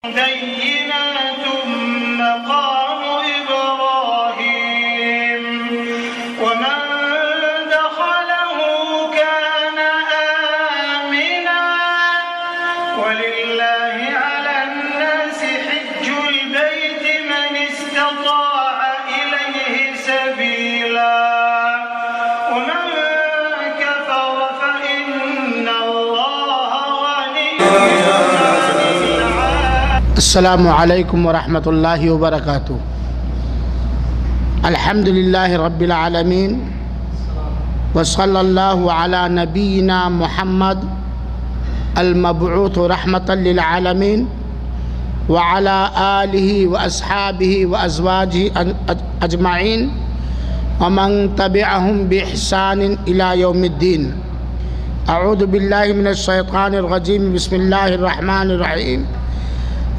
بينات مقام إبراهيم ومن دخله كان آمنا ولله على الناس حج البيت من استطاع إليه سبيلا ومن كفر فإن الله غني. السلام علیکم ورحمۃ اللہ وبرکاتہ. الحمد للہ رب العالمین وصلی اللہ علی نبینا محمد المبعوث رحمۃ للعالمین وعلی آلہ واصحابہ وازواجہ اجمعین ومن تبعہم بإحسان الی یوم الدین. اعوذ باللہ من الشیطان الرجیم. بسم اللہ الرحمن الرحیم.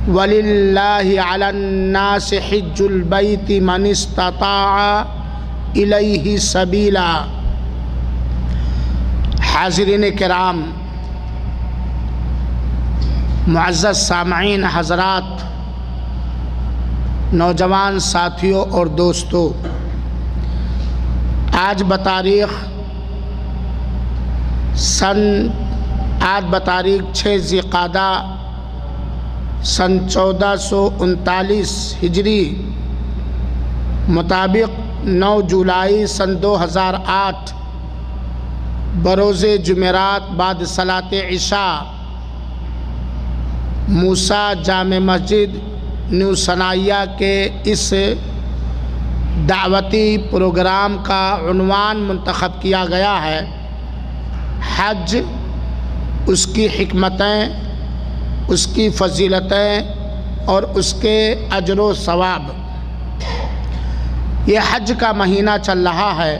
وَلِلَّهِ عَلَى النَّاسِ حِجُّ الْبَيْتِ مَنِ اسْتَطَاعَ إِلَيْهِ سَبِيلًا. حاضرین کرام، معزز سامعین حضرات، نوجوان ساتھیوں اور دوستوں، آج بتاریخ 6 ذی قعدہ سن 1439 ہجری مطابق 9 جولائی سن 2008 بروز جمعرات بعد صلاۃ عشاء موسیٰ جامع مسجد نیو ثنائیہ کے اس دعوتی پروگرام کا عنوان منتخب کیا گیا ہے: حج، اس کی حکمتیں، اس کی فضیلتیں اور اس کے اجر و ثواب. یہ حج کا مہینہ چل رہا ہے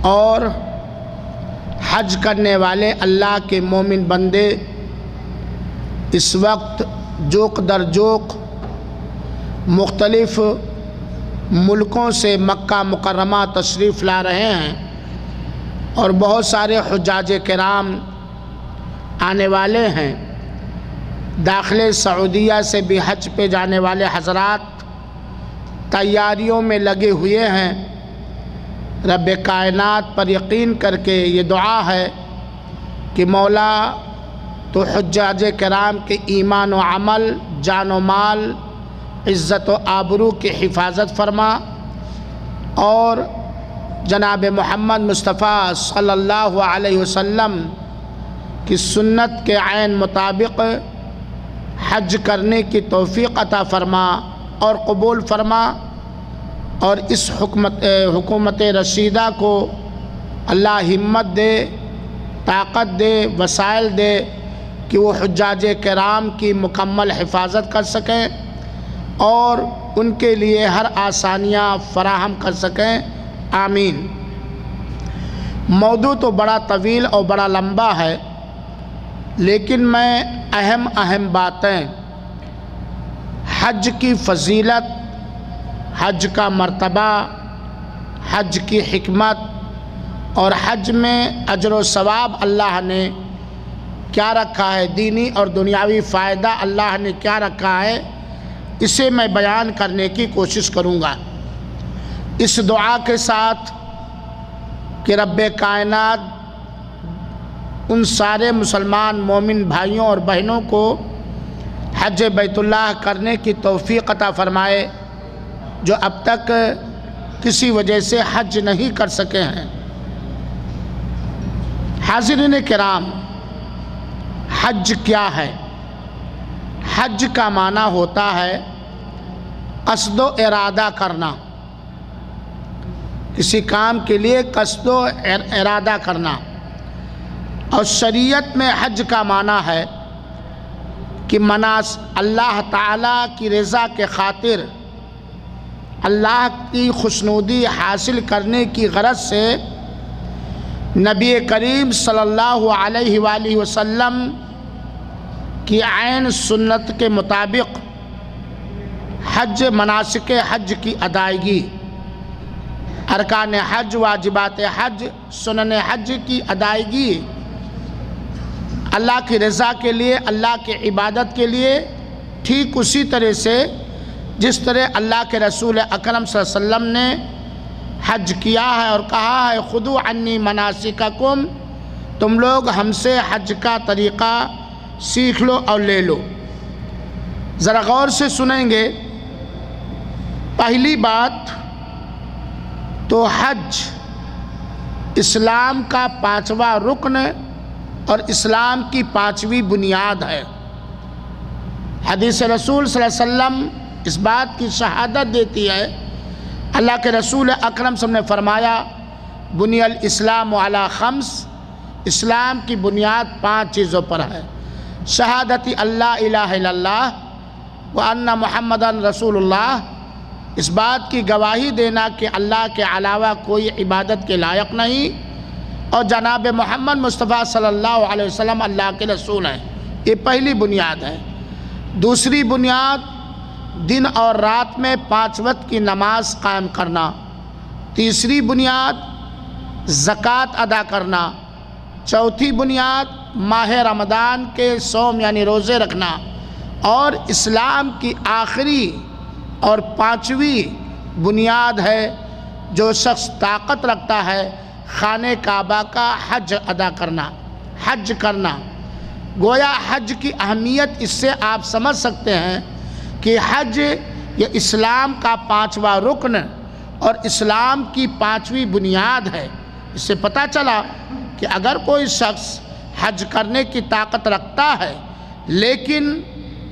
اور حج کرنے والے اللہ کے مومن بندے اس وقت جوق در جوق مختلف ملکوں سے مکہ مکرمہ تشریف لا رہے ہیں اور بہت سارے حجاج کرام آنے والے ہیں. داخل سعودیہ سے بھی حج پہ جانے والے حضرات تیاریوں میں لگے ہوئے ہیں. رب کائنات پر یقین کر کے یہ دعا ہے کہ مولا تو حجاج کرام کے ایمان و عمل، جان و مال، عزت و آبرو کی حفاظت فرما اور جناب محمد مصطفیٰ صلی اللہ علیہ وسلم کی سنت کے عین مطابق حج کرنے کی توفیق عطا فرما اور قبول فرما، اور اس حکومت رشیدہ کو اللہ ہمت دے، طاقت دے، وسائل دے کہ وہ حجاج کرام کی مکمل حفاظت کر سکیں اور ان کے لیے ہر آسانیاں فراہم کر سکیں. آمین. موضوع تو بڑا طویل اور بڑا لمبا ہے، لیکن میں اہم باتیں، حج کی فضیلت، حج کا مرتبہ، حج کی حکمت اور حج میں اجر و ثواب اللہ نے کیا رکھا ہے، دینی اور دنیاوی فائدہ اللہ نے کیا رکھا ہے، اسے میں بیان کرنے کی کوشش کروں گا، اس دعا کے ساتھ کہ رب کائنات ان سارے مسلمان مومن بھائیوں اور بہنوں کو حج بیت اللہ کرنے کی توفیق عطا فرمائے جو اب تک کسی وجہ سے حج نہیں کر سکے ہیں. حاضرین کرام، حج کیا ہے؟ حج کا معنی ہوتا ہے قصد و ارادہ کرنا، کسی کام کے لیے قصد و ارادہ کرنا. اور شریعت میں حج کا معنی ہے کہ اللہ تعالیٰ کی رضا کے خاطر، اللہ کی خوشنودی حاصل کرنے کی غرض سے نبی کریم صلی اللہ علیہ وآلہ وسلم کی عین سنت کے مطابق حج، مناسک حج کی ادائیگی، ارکان حج، واجبات حج، سنن حج کی ادائیگی اللہ کی رضا کے لیے، اللہ کی عبادت کے لیے ٹھیک اسی طرح سے جس طرح اللہ کے رسول اکرم صلی اللہ علیہ وسلم نے حج کیا ہے اور کہا ہے خذوا عنی مناسککم، تم لوگ ہم سے حج کا طریقہ سیکھ لو اور لے لو۔ ذرا غور سے سنیں گے۔ پہلی بات تو حج اسلام کا 5واں رکن اور اسلام کی 5ویں بنیاد ہے۔ حدیث رسول صلی اللہ علیہ وسلم اس بات کی شہادت دیتی ہے، اللہ کے رسول اکرم صلی اللہ علیہ وسلم نے فرمایا بنی الاسلام علی 5، اسلام کی بنیاد 5 چیزوں پر ہے۔ شہادت اللہ الہ الا اللہ وان محمد رسول اللہ، اس بات کی گواہی دینا کہ اللہ کے علاوہ کوئی عبادت کے لائق نہیں اور جناب محمد مصطفیٰ صلی اللہ علیہ وسلم اللہ کے رسول ہیں، یہ پہلی بنیاد ہے۔ دوسری بنیاد دن اور رات میں 5 وقت کی نماز قائم کرنا۔ تیسری بنیاد زکوٰۃ ادا کرنا۔ چوتھی بنیاد ماہ رمضان کے صوم یعنی روزے رکھنا۔ اور اسلام کی آخری اور 5ویں بنیاد ہے جو شخص طاقت رکھتا ہے خانہ کعبہ کا حج ادا کرنا، حج کرنا۔ گویا حج کی اہمیت اس سے آپ سمجھ سکتے ہیں کہ حج یہ اسلام کا 5واں رکن اور اسلام کی 5ویں بنیاد ہے۔ اس سے پتہ چلا کہ اگر کوئی شخص حج کرنے کی طاقت رکھتا ہے لیکن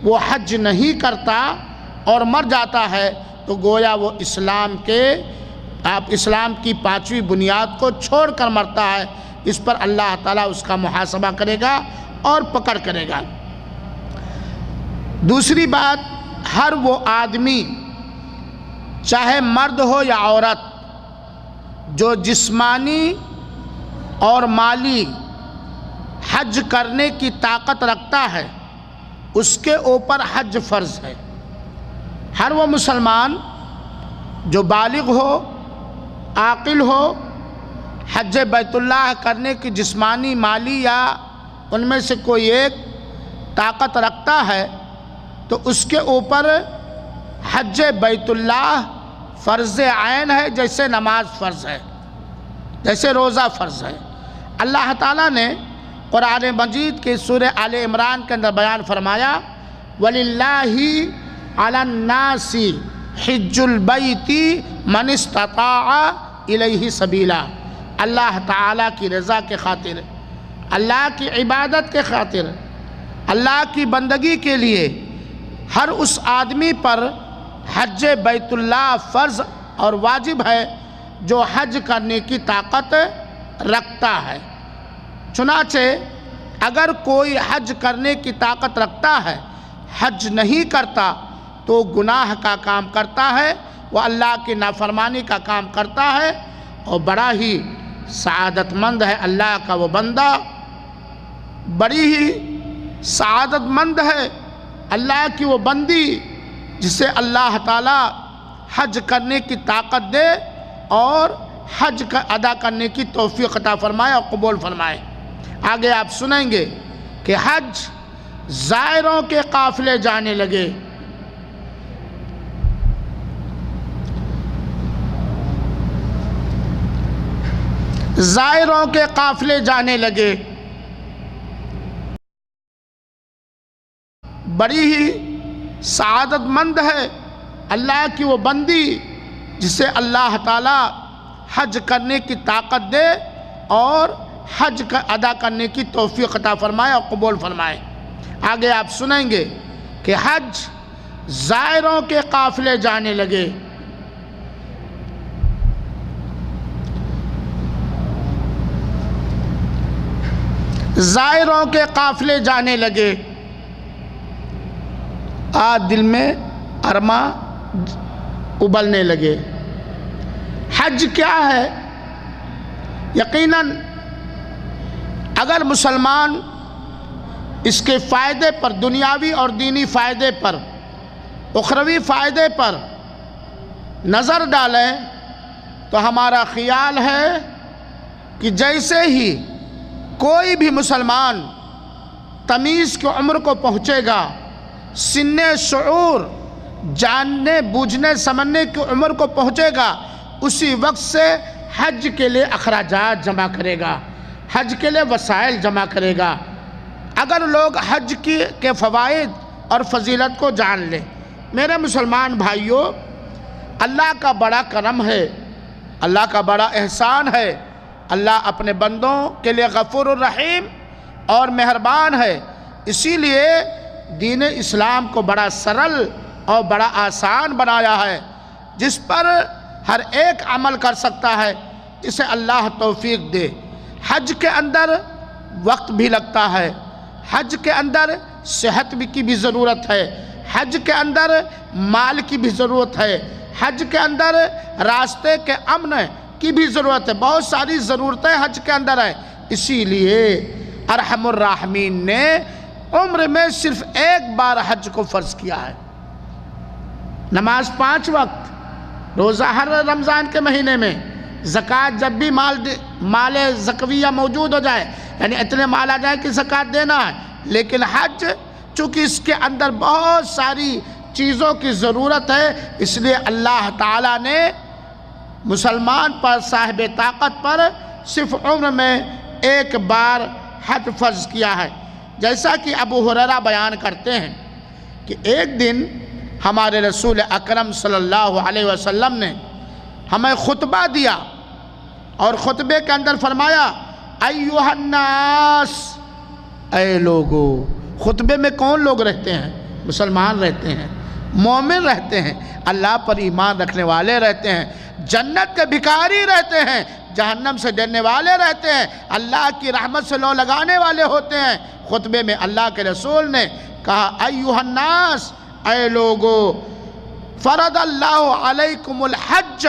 وہ حج نہیں کرتا اور مر جاتا ہے تو گویا وہ اسلام کی 5ویں بنیاد کو چھوڑ کر مرتا ہے۔ اس پر اللہ تعالیٰ اس کا محاسبہ کرے گا اور پکڑ کرے گا۔ دوسری بات، ہر وہ آدمی چاہے مرد ہو یا عورت جو جسمانی اور مالی حج کرنے کی طاقت رکھتا ہے اس کے اوپر حج فرض ہے۔ ہر وہ مسلمان جو بالغ ہو، عاقل ہو، حج بیت اللہ کرنے کی جسمانی، مالی یا ان میں سے کوئی ایک طاقت رکھتا ہے تو اس کے اوپر حج بیت اللہ فرض عین ہے، جیسے نماز فرض ہے، جیسے روزہ فرض ہے۔ اللہ تعالیٰ نے قرآن مجید کے سورہ آل عمران کے اندر بیان فرمایا وَلِلَّهِ عَلَى النَّاسِ حِجُّ الْبَيْتِ مَنِ اسْتَطَاعَ إِلَيْهِ سَبِيلًا، اللہ تعالیٰ کی رضا کے خاطر، اللہ کی عبادت کے خاطر، اللہ کی بندگی کے لیے ہر اس آدمی پر حج بیت اللہ فرض اور واجب ہے جو حج کرنے کی طاقت رکھتا ہے۔ چنانچہ اگر کوئی حج کرنے کی طاقت رکھتا ہے، حج نہیں کرتا تو گناہ کا کام کرتا ہے، وہ اللہ کی نافرمانی کا کام کرتا ہے اور بڑا ہی سعادت مند ہے اللہ کا وہ بندہ، بڑی ہی سعادت مند ہے اللہ کی وہ بندی جسے اللہ تعالیٰ حج کرنے کی طاقت دے اور حج ادا کرنے کی توفیق عطا فرمائے اور قبول فرمائے۔ آگے آپ سنیں گے کہ حج زائروں کے قافلے جانے لگے۔ زائروں کے قافلے جانے لگے، بڑی ہی سعادت مند ہے اللہ کی وہ بندی جسے اللہ تعالیٰ حج کرنے کی طاقت دے اور حج ادا کرنے کی توفیق عطا فرمائے اور قبول فرمائے۔ آگے آپ سنیں گے کہ حج زائروں کے قافلے جانے لگے۔ زائروں کے قافلے جانے لگے، آج دل میں ارماں ابلنے لگے۔ حج کیا ہے؟ یقیناً اگر مسلمان اس کے فائدے پر، دنیاوی اور دینی فائدے پر، اخروی فائدے پر نظر ڈالیں تو ہمارا خیال ہے کہ جیسے ہی کوئی بھی مسلمان تمیز کی عمر کو پہنچے گا، سن شعور، جاننے بوجھنے سمجھنے کی عمر کو پہنچے گا، اسی وقت سے حج کے لیے اخراجات جمع کرے گا، حج کے لیے وسائل جمع کرے گا۔ اگر لوگ حج کے فوائد اور فضیلت کو جان لیں، میرے مسلمان بھائیوں، اللہ کا بڑا کرم ہے، اللہ کا بڑا احسان ہے۔ اللہ اپنے بندوں کے لیے غفور الرحیم اور مہربان ہے، اسی لیے دین اسلام کو بڑا سرل اور بڑا آسان بنایا ہے، جس پر ہر ایک عمل کر سکتا ہے، جسے اللہ توفیق دے۔ حج کے اندر وقت بھی لگتا ہے، حج کے اندر صحت کی بھی ضرورت ہے، حج کے اندر مال کی بھی ضرورت ہے، حج کے اندر راستے کے امن کی بھی ضرورت ہے، بہت ساری ضرورتیں حج کے اندر ہیں۔ اسی لیے ارحم الراحمین نے عمر میں صرف ایک بار حج کو فرض کیا ہے۔ نماز 5 وقت، روزہ ہر رمضان کے مہینے میں، زکوٰۃ جب بھی مال زکویہ موجود ہو جائے، یعنی اتنے مال آ جائے کہ زکوٰۃ دینا ہے۔ لیکن حج چونکہ اس کے اندر بہت ساری چیزوں کی ضرورت ہے، اس لیے اللہ تعالیٰ نے مسلمان پر، صاحب طاقت پر صرف عمر میں ایک بار حج فرض کیا ہے۔ جیسا کہ ابو ہریرہ بیان کرتے ہیں کہ ایک دن ہمارے رسول اکرم صلی اللہ علیہ وسلم نے ہمیں خطبہ دیا، اور خطبے کے اندر فرمایا ایھا الناس، اے لوگو۔ خطبے میں کون لوگ رہتے ہیں؟ مسلمان رہتے ہیں، مومن رہتے ہیں، اللہ پر ایمان رکھنے والے رہتے ہیں، جنت کے بھکاری رہتے ہیں، جہنم سے ڈرنے والے رہتے ہیں، اللہ کی رحمت سے لو لگانے والے ہوتے ہیں۔ خطبے میں اللہ کے رسول نے کہا ایھا الناس، اے لوگو، فرض اللہ علیکم الحج،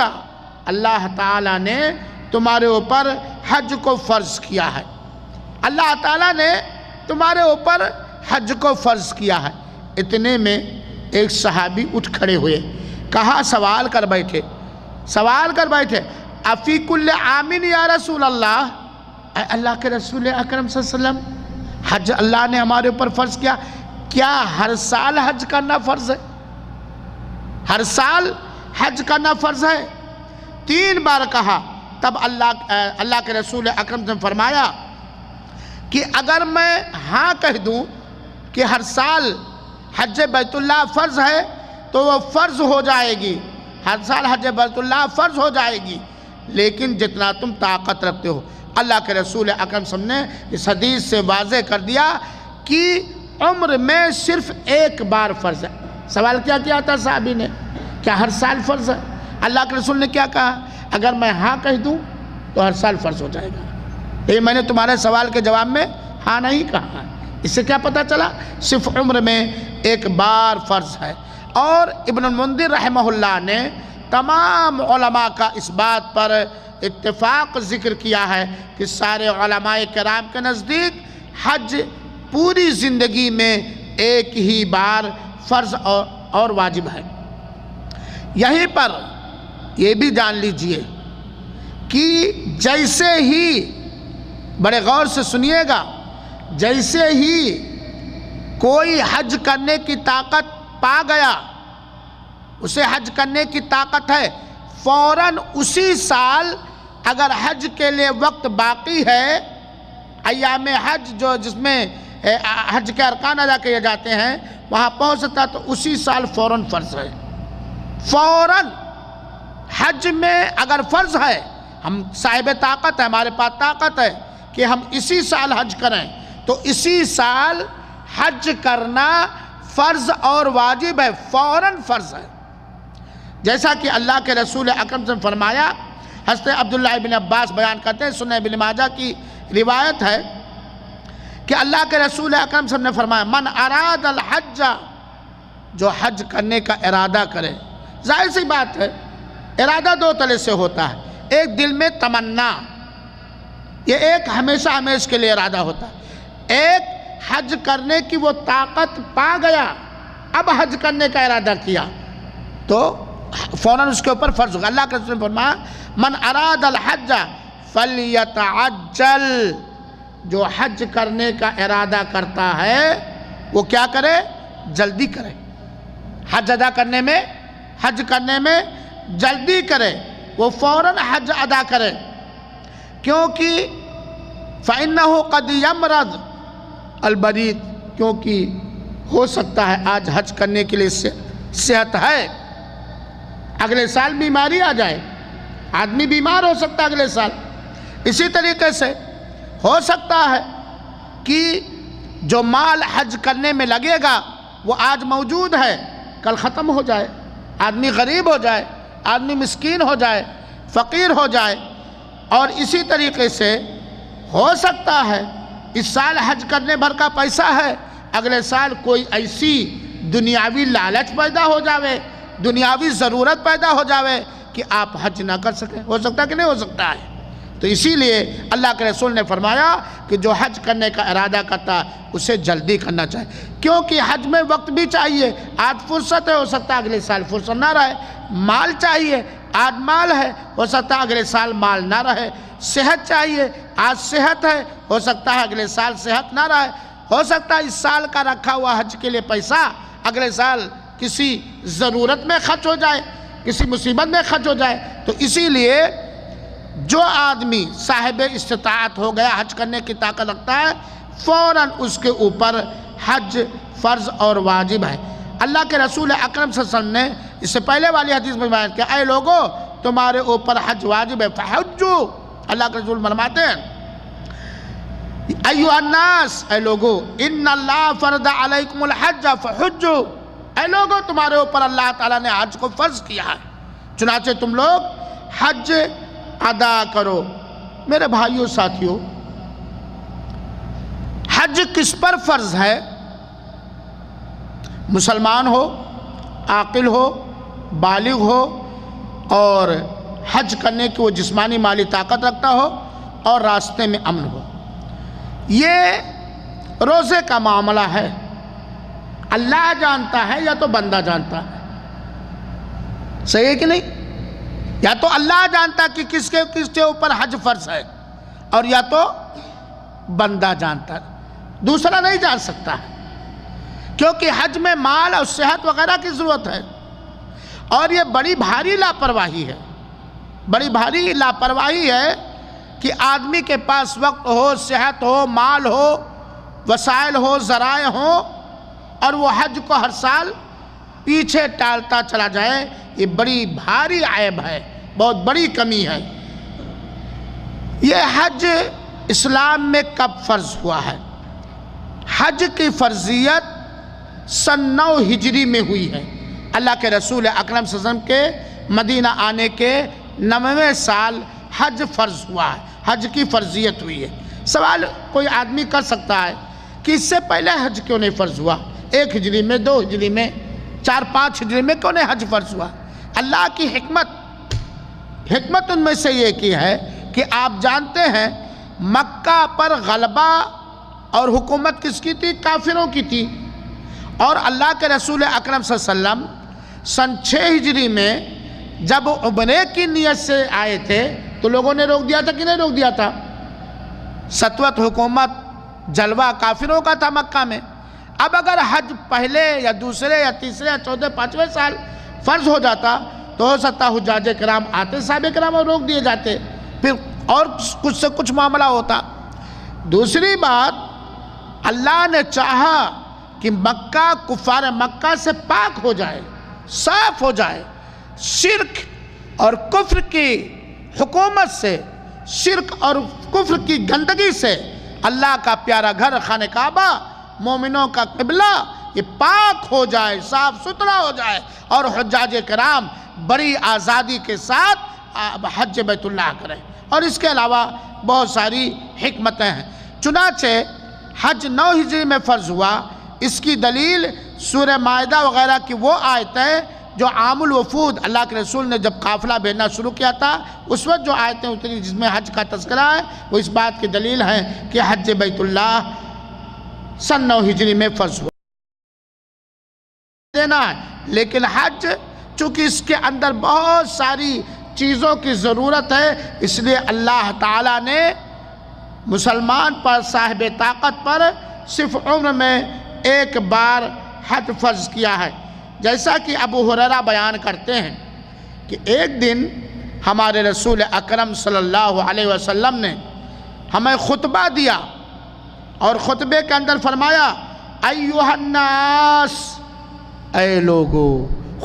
اللہ تعالیٰ نے تمہارے اوپر حج کو فرض کیا ہے، اللہ تعالیٰ نے تمہارے اوپر حج کو فرض کیا ہے۔ اتنے میں ایک صحابی اٹھ کھڑے ہوئے، کہا، سوال کر بیٹھے افی کل عامن یا رسول اللہ، اے اللہ کے رسول اکرم صلی اللہ علیہ وسلم، حج اللہ نے ہمارے اوپر فرض کیا، کیا ہر سال حج کرنا فرض ہے؟ ہر سال حج کرنا فرض ہے؟ 3 بار کہا، تب اللہ کے رسول اکرم نے فرمایا کہ اگر میں ہاں کہہ دوں کہ ہر سال حج بیت اللہ فرض ہے تو وہ فرض ہو جائے گی، ہر سال حج بیت اللہ فرض ہو جائے گی، لیکن جتنا تم طاقت رکھتے ہو۔ اللہ کے رسول اکرم صلی اللہ علیہ وسلم نے اس حدیث سے واضح کر دیا کہ عمر میں صرف ایک بار فرض ہے۔ سوال کیا تھا صحابی نے، کیا ہر سال فرض ہے؟ اللہ کے رسول نے کیا کہا؟ اگر میں ہاں کہہ دوں تو ہر سال فرض ہو جائے گا۔ یہ میں نے تمہارے سوال کے جواب میں ہاں نہیں کہا۔ اس سے کیا پتہ چلا؟ صرف عمر میں ایک بار فرض ہے۔ اور ابن المنذر رحمہ اللہ نے تمام علماء کا اس بات پر اتفاق ذکر کیا ہے کہ سارے علماء کرام کے نزدیک حج پوری زندگی میں ایک ہی بار فرض اور واجب ہے۔ یہیں پر یہ بھی جان لیجئے کہ جیسے ہی، بڑے غور سے سنیے گا، جیسے ہی کوئی حج کرنے کی طاقت پا گیا، اسے حج کرنے کی طاقت ہے، فوراً اسی سال اگر حج کے لیے وقت باقی ہے، ایام حج جس میں حج کے ارکان ادا کیے جاتے ہیں، وہاں پہنچ سکتا تو اسی سال فوراً فرض ہے۔ فوراً حج میں اگر فرض ہے، ہم صاحب طاقت ہے، ہمارے پاس طاقت ہے کہ ہم اسی سال حج کریں، تو اسی سال حج کرنا فرض اور واجب ہے، فوراً فرض ہے۔ جیسا کہ اللہ کے رسول اکرم سے فرمایا، حضرت عبداللہ ابن عباس بیان کرتے ہیں، سنن ابن ماجہ کی روایت ہے کہ اللہ کے رسول اکرم صلی اللہ علیہ وسلم نے فرمایا، من اراد الحج، جو حج کرنے کا ارادہ کرے۔ ظاہر سی بات ہے، ارادہ 2 طرح سے ہوتا ہے، ایک دل میں تمنا، یہ ایک ہمیشہ ہمیشہ کے لیے ارادہ ہوتا ہے، ایک حج کرنے کی وہ طاقت پا گیا، اب حج کرنے کا ارادہ کیا تو فوراً اس کے اوپر فرض ہوگا۔ اللہ کے رسول نے فرمایا، من اراد الحج فلیتعجل، جو حج کرنے کا ارادہ کرتا ہے وہ کیا کرے؟ جلدی کرے، حج ادا کرنے میں جلدی کرے، وہ فوراً حج ادا کرے، کیونکہ فَإِنَّهُ قَدْ يَمْرَضْ الْبَرِيدُ، کیونکہ ہو سکتا ہے آج حج کرنے کے لیے صحت ہے، اگلے سال بیماری آ جائے، آدمی بیمار ہو سکتا ہے اگلے سال۔ اسی طریقے سے ہو سکتا ہے کہ جو مال حج کرنے میں لگے گا وہ آج موجود ہے، کل ختم ہو جائے، آدمی غریب ہو جائے، آدمی مسکین ہو جائے، فقیر ہو جائے۔ اور اسی طریقے سے ہو سکتا ہے اس سال حج کرنے بھر کا پیسہ ہے، اگلے سال کوئی ایسی دنیاوی لالچ پیدا ہو جاوے، دنیاوی ضرورت پیدا ہو جاوے کہ آپ حج نہ کر سکیں۔ ہو سکتا ہے کہ نہیں ہو سکتا ہے؟ تو اسی لیے اللہ کے رسول نے فرمایا کہ جو حج کرنے کا ارادہ کرتا ہے اسے جلدی کرنا چاہیے، کیونکہ حج میں وقت بھی چاہیے، آج فرصت ہے، ہو سکتا ہے اگلے سال فرصت نہ رہے، مال چاہیے، آج مال ہے، ہو سکتا ہے اگلے سال مال نہ رہے، صحت چاہیے، آج صحت ہے، ہو سکتا ہے اگلے سال صحت نہ رہے، ہو سکتا ہے اس سال کا رکھا ہوا حج کے لیے پیسہ اگلے سال کسی ضرورت میں خرچ ہو جائے، کسی مصیبت میں خرچ ہو جائے۔ تو اسی لیے جو آدمی صاحب استطاعت ہو گیا، حج کرنے کی طاقت رکھتا ہے، فوراً اس کے اوپر حج فرض اور واجب ہے۔ اللہ کے رسول اکرم صلی اللہ علیہ وسلم نے اس سے پہلے والی حدیث میں بیان کیا، اے لوگو تمہارے اوپر حج واجب ہے، فحجو، اللہ کے رسول فرماتے ہیں ایھا الناس، اے لوگو ان اللہ فرض علیکم الحج فحجو، اے لوگو تمہارے اوپر اللہ تعالیٰ نے حج کو فرض کیا ہے، چنانچہ تم لوگ حج ادا کرو۔ میرے بھائیوں ساتھیوں، حج کس پر فرض ہے؟ مسلمان ہو، عاقل ہو، بالغ ہو اور حج کرنے کی وہ جسمانی مالی طاقت رکھتا ہو اور راستے میں امن ہو۔ یہ روزے کا معاملہ ہے، اللہ جانتا ہے یا تو بندہ جانتا ہے؟ صحیح ہے کہ نہیں؟ یا تو اللہ جانتا کہ کس کے اوپر حج فرض ہے، اور یا تو بندہ جانتا ہے، دوسرا نہیں جان سکتا ہے، کیونکہ حج میں مال اور صحت وغیرہ کی ضرورت ہے، اور یہ بڑی بھاری لاپرواہی ہے، بڑی بھاری لاپرواہی ہے کہ آدمی کے پاس وقت ہو، صحت ہو، مال ہو، وسائل ہو، ذرائع ہو، اور وہ حج کو ہر سال پیچھے ٹالتا چلا جائے۔ یہ بڑی بھاری عیب ہے، بہت بڑی کمی ہے۔ یہ حج اسلام میں کب فرض ہوا ہے؟ حج کی فرضیت سن 9 ہجری میں ہوئی ہے۔ اللہ کے رسول اکرم صلی اللہ علیہ وسلم کے مدینہ آنے کے 9ویں سال حج فرض ہوا ہے، حج کی فرضیت ہوئی ہے۔ سوال کوئی آدمی کر سکتا ہے کہ اس سے پہلے حج کیوں نہیں فرض ہوا؟ 1 ہجری میں، 2 ہجری میں، 4، 5 ہجری میں کیوں نہیں حج فرض ہوا؟ اللہ کی حکمت ان میں سے یہ کی ہے کہ آپ جانتے ہیں مکہ پر غلبہ اور حکومت کس کی تھی؟ کافروں کی تھی، اور اللہ کے رسول اکرم صلی اللہ علیہ وسلم سن 6 ہجری میں جب عمرے کی نیت سے آئے تھے تو لوگوں نے روک دیا تھا کہ نہیں روک دیا تھا؟ سطوت حکومت جلوہ کافروں کا تھا مکہ میں۔ اب اگر حج پہلے یا دوسرے یا تیسرے یا چوتھے 5ویں سال فرض ہو جاتا تو ہو سکتا حجاج کرام آتے، صحابہ کرام اور روک دیے جاتے، پھر اور کچھ سے کچھ معاملہ ہوتا۔ دوسری بات، اللہ نے چاہا کہ مکہ کفار مکہ سے پاک ہو جائے، صاف ہو جائے، شرک اور کفر کی حکومت سے، شرک اور کفر کی گندگی سے اللہ کا پیارا گھر خانہ کعبہ، مومنوں کا قبلہ، یہ پاک ہو جائے، صاف ستھرا ہو جائے، اور حجاج کرام بڑی آزادی کے ساتھ حج بیت اللہ کریں۔ اور اس کے علاوہ بہت ساری حکمتیں ہیں۔ چنانچہ حج 9 ہجری میں فرض ہوا۔ اس کی دلیل سورہ مائدہ وغیرہ کی وہ آیتیں جو عام الوفود، اللہ کے رسول نے جب قافلہ بھیجنا شروع کیا تھا اس وقت جو آیتیں اتری جس میں حج کا تذکرہ ہے، وہ اس بات کی دلیل ہے کہ حج بیت اللہ سن 9 ہجری میں فرض ہوا دینا ہے۔ لیکن حج چونکہ اس کے اندر بہت ساری چیزوں کی ضرورت ہے، اس لیے اللہ تعالیٰ نے مسلمان پر، صاحب طاقت پر صرف عمر میں 1 بار حج فرض کیا ہے۔ جیسا کہ ابو ہریرہ بیان کرتے ہیں کہ ایک دن ہمارے رسول اکرم صلی اللہ علیہ وسلم نے ہمیں خطبہ دیا، اور خطبے کے اندر فرمایا ایھا الناس، اے لوگو۔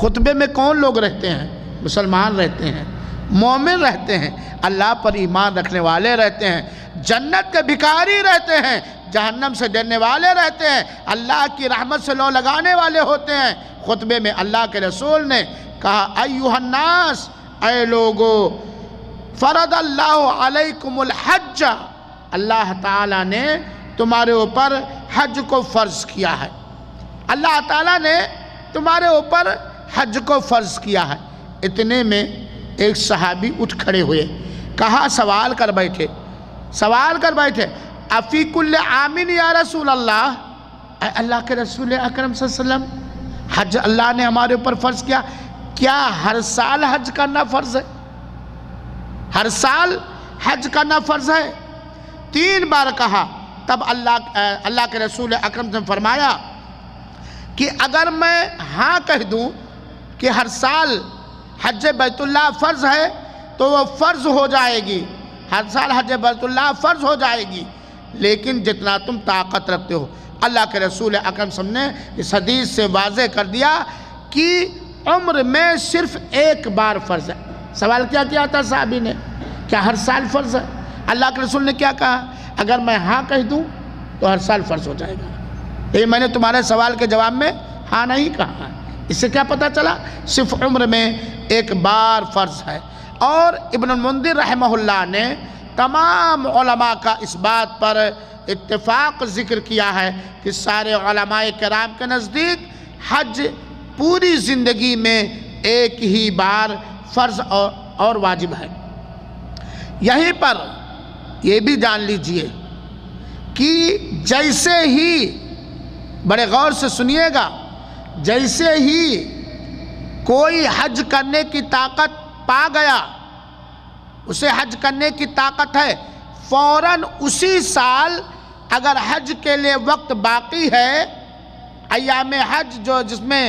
خطبے میں کون لوگ رہتے ہیں؟ مسلمان رہتے ہیں، مومن رہتے ہیں، اللہ پر ایمان رکھنے والے رہتے ہیں، جنت کے بھکاری رہتے ہیں، جہنم سے ڈرنے والے رہتے ہیں، اللہ کی رحمت سے لو لگانے والے ہوتے ہیں۔ خطبے میں اللہ کے رسول نے کہا ایھا الناس، اے لوگو، فرض اللہ علیکم الحج، اللہ تعالیٰ نے تمہارے اوپر حج کو فرض کیا ہے۔ اللہ تعالیٰ نے تمہارے اوپر حج کو فرض کیا ہے۔ اتنے میں ایک صحابی اٹھ کھڑے ہوئے، کہا سوال کر بیٹھے افی کل عامن یا رسول اللہ، اے اللہ کے رسول اکرم صلی اللہ علیہ وسلم، حج اللہ نے ہمارے اوپر فرض کیا، کیا ہر سال حج کرنا فرض ہے؟ ہر سال حج کرنا فرض ہے؟ 3 بار کہا۔ تب اللہ کے رسول اکرم نے فرمایا کہ اگر میں ہاں کہہ دوں کہ ہر سال حج بیت اللہ فرض ہے تو وہ فرض ہو جائے گی، ہر سال حج بیت اللہ فرض ہو جائے گی، لیکن جتنا تم طاقت رکھتے ہو۔ اللہ کے رسول اکرم صلی اللہ علیہ وسلم نے اس حدیث سے واضح کر دیا کہ عمر میں صرف ایک بار فرض ہے۔ سوال کیا تھا صحابی نے؟ کیا ہر سال فرض ہے؟ اللہ کے رسول نے کیا کہا؟ اگر میں ہاں کہہ دوں تو ہر سال فرض ہو جائے گا۔ لیکن میں نے تمہارے سوال کے جواب میں ہاں نہیں کہا۔ اس سے کیا پتہ چلا؟ صرف عمر میں ایک بار فرض ہے۔ اور ابن المنذر رحمہ اللہ نے تمام علماء کا اس بات پر اتفاق ذکر کیا ہے کہ سارے علماء کرام کے نزدیک حج پوری زندگی میں ایک ہی بار فرض اور واجب ہے۔ یہیں پر یہ بھی جان لیجئے کہ جیسے ہی، بڑے غور سے سنیے گا، جیسے ہی کوئی حج کرنے کی طاقت پا گیا، اسے حج کرنے کی طاقت ہے، فوراً اسی سال اگر حج کے لیے وقت باقی ہے، ایام حج جس میں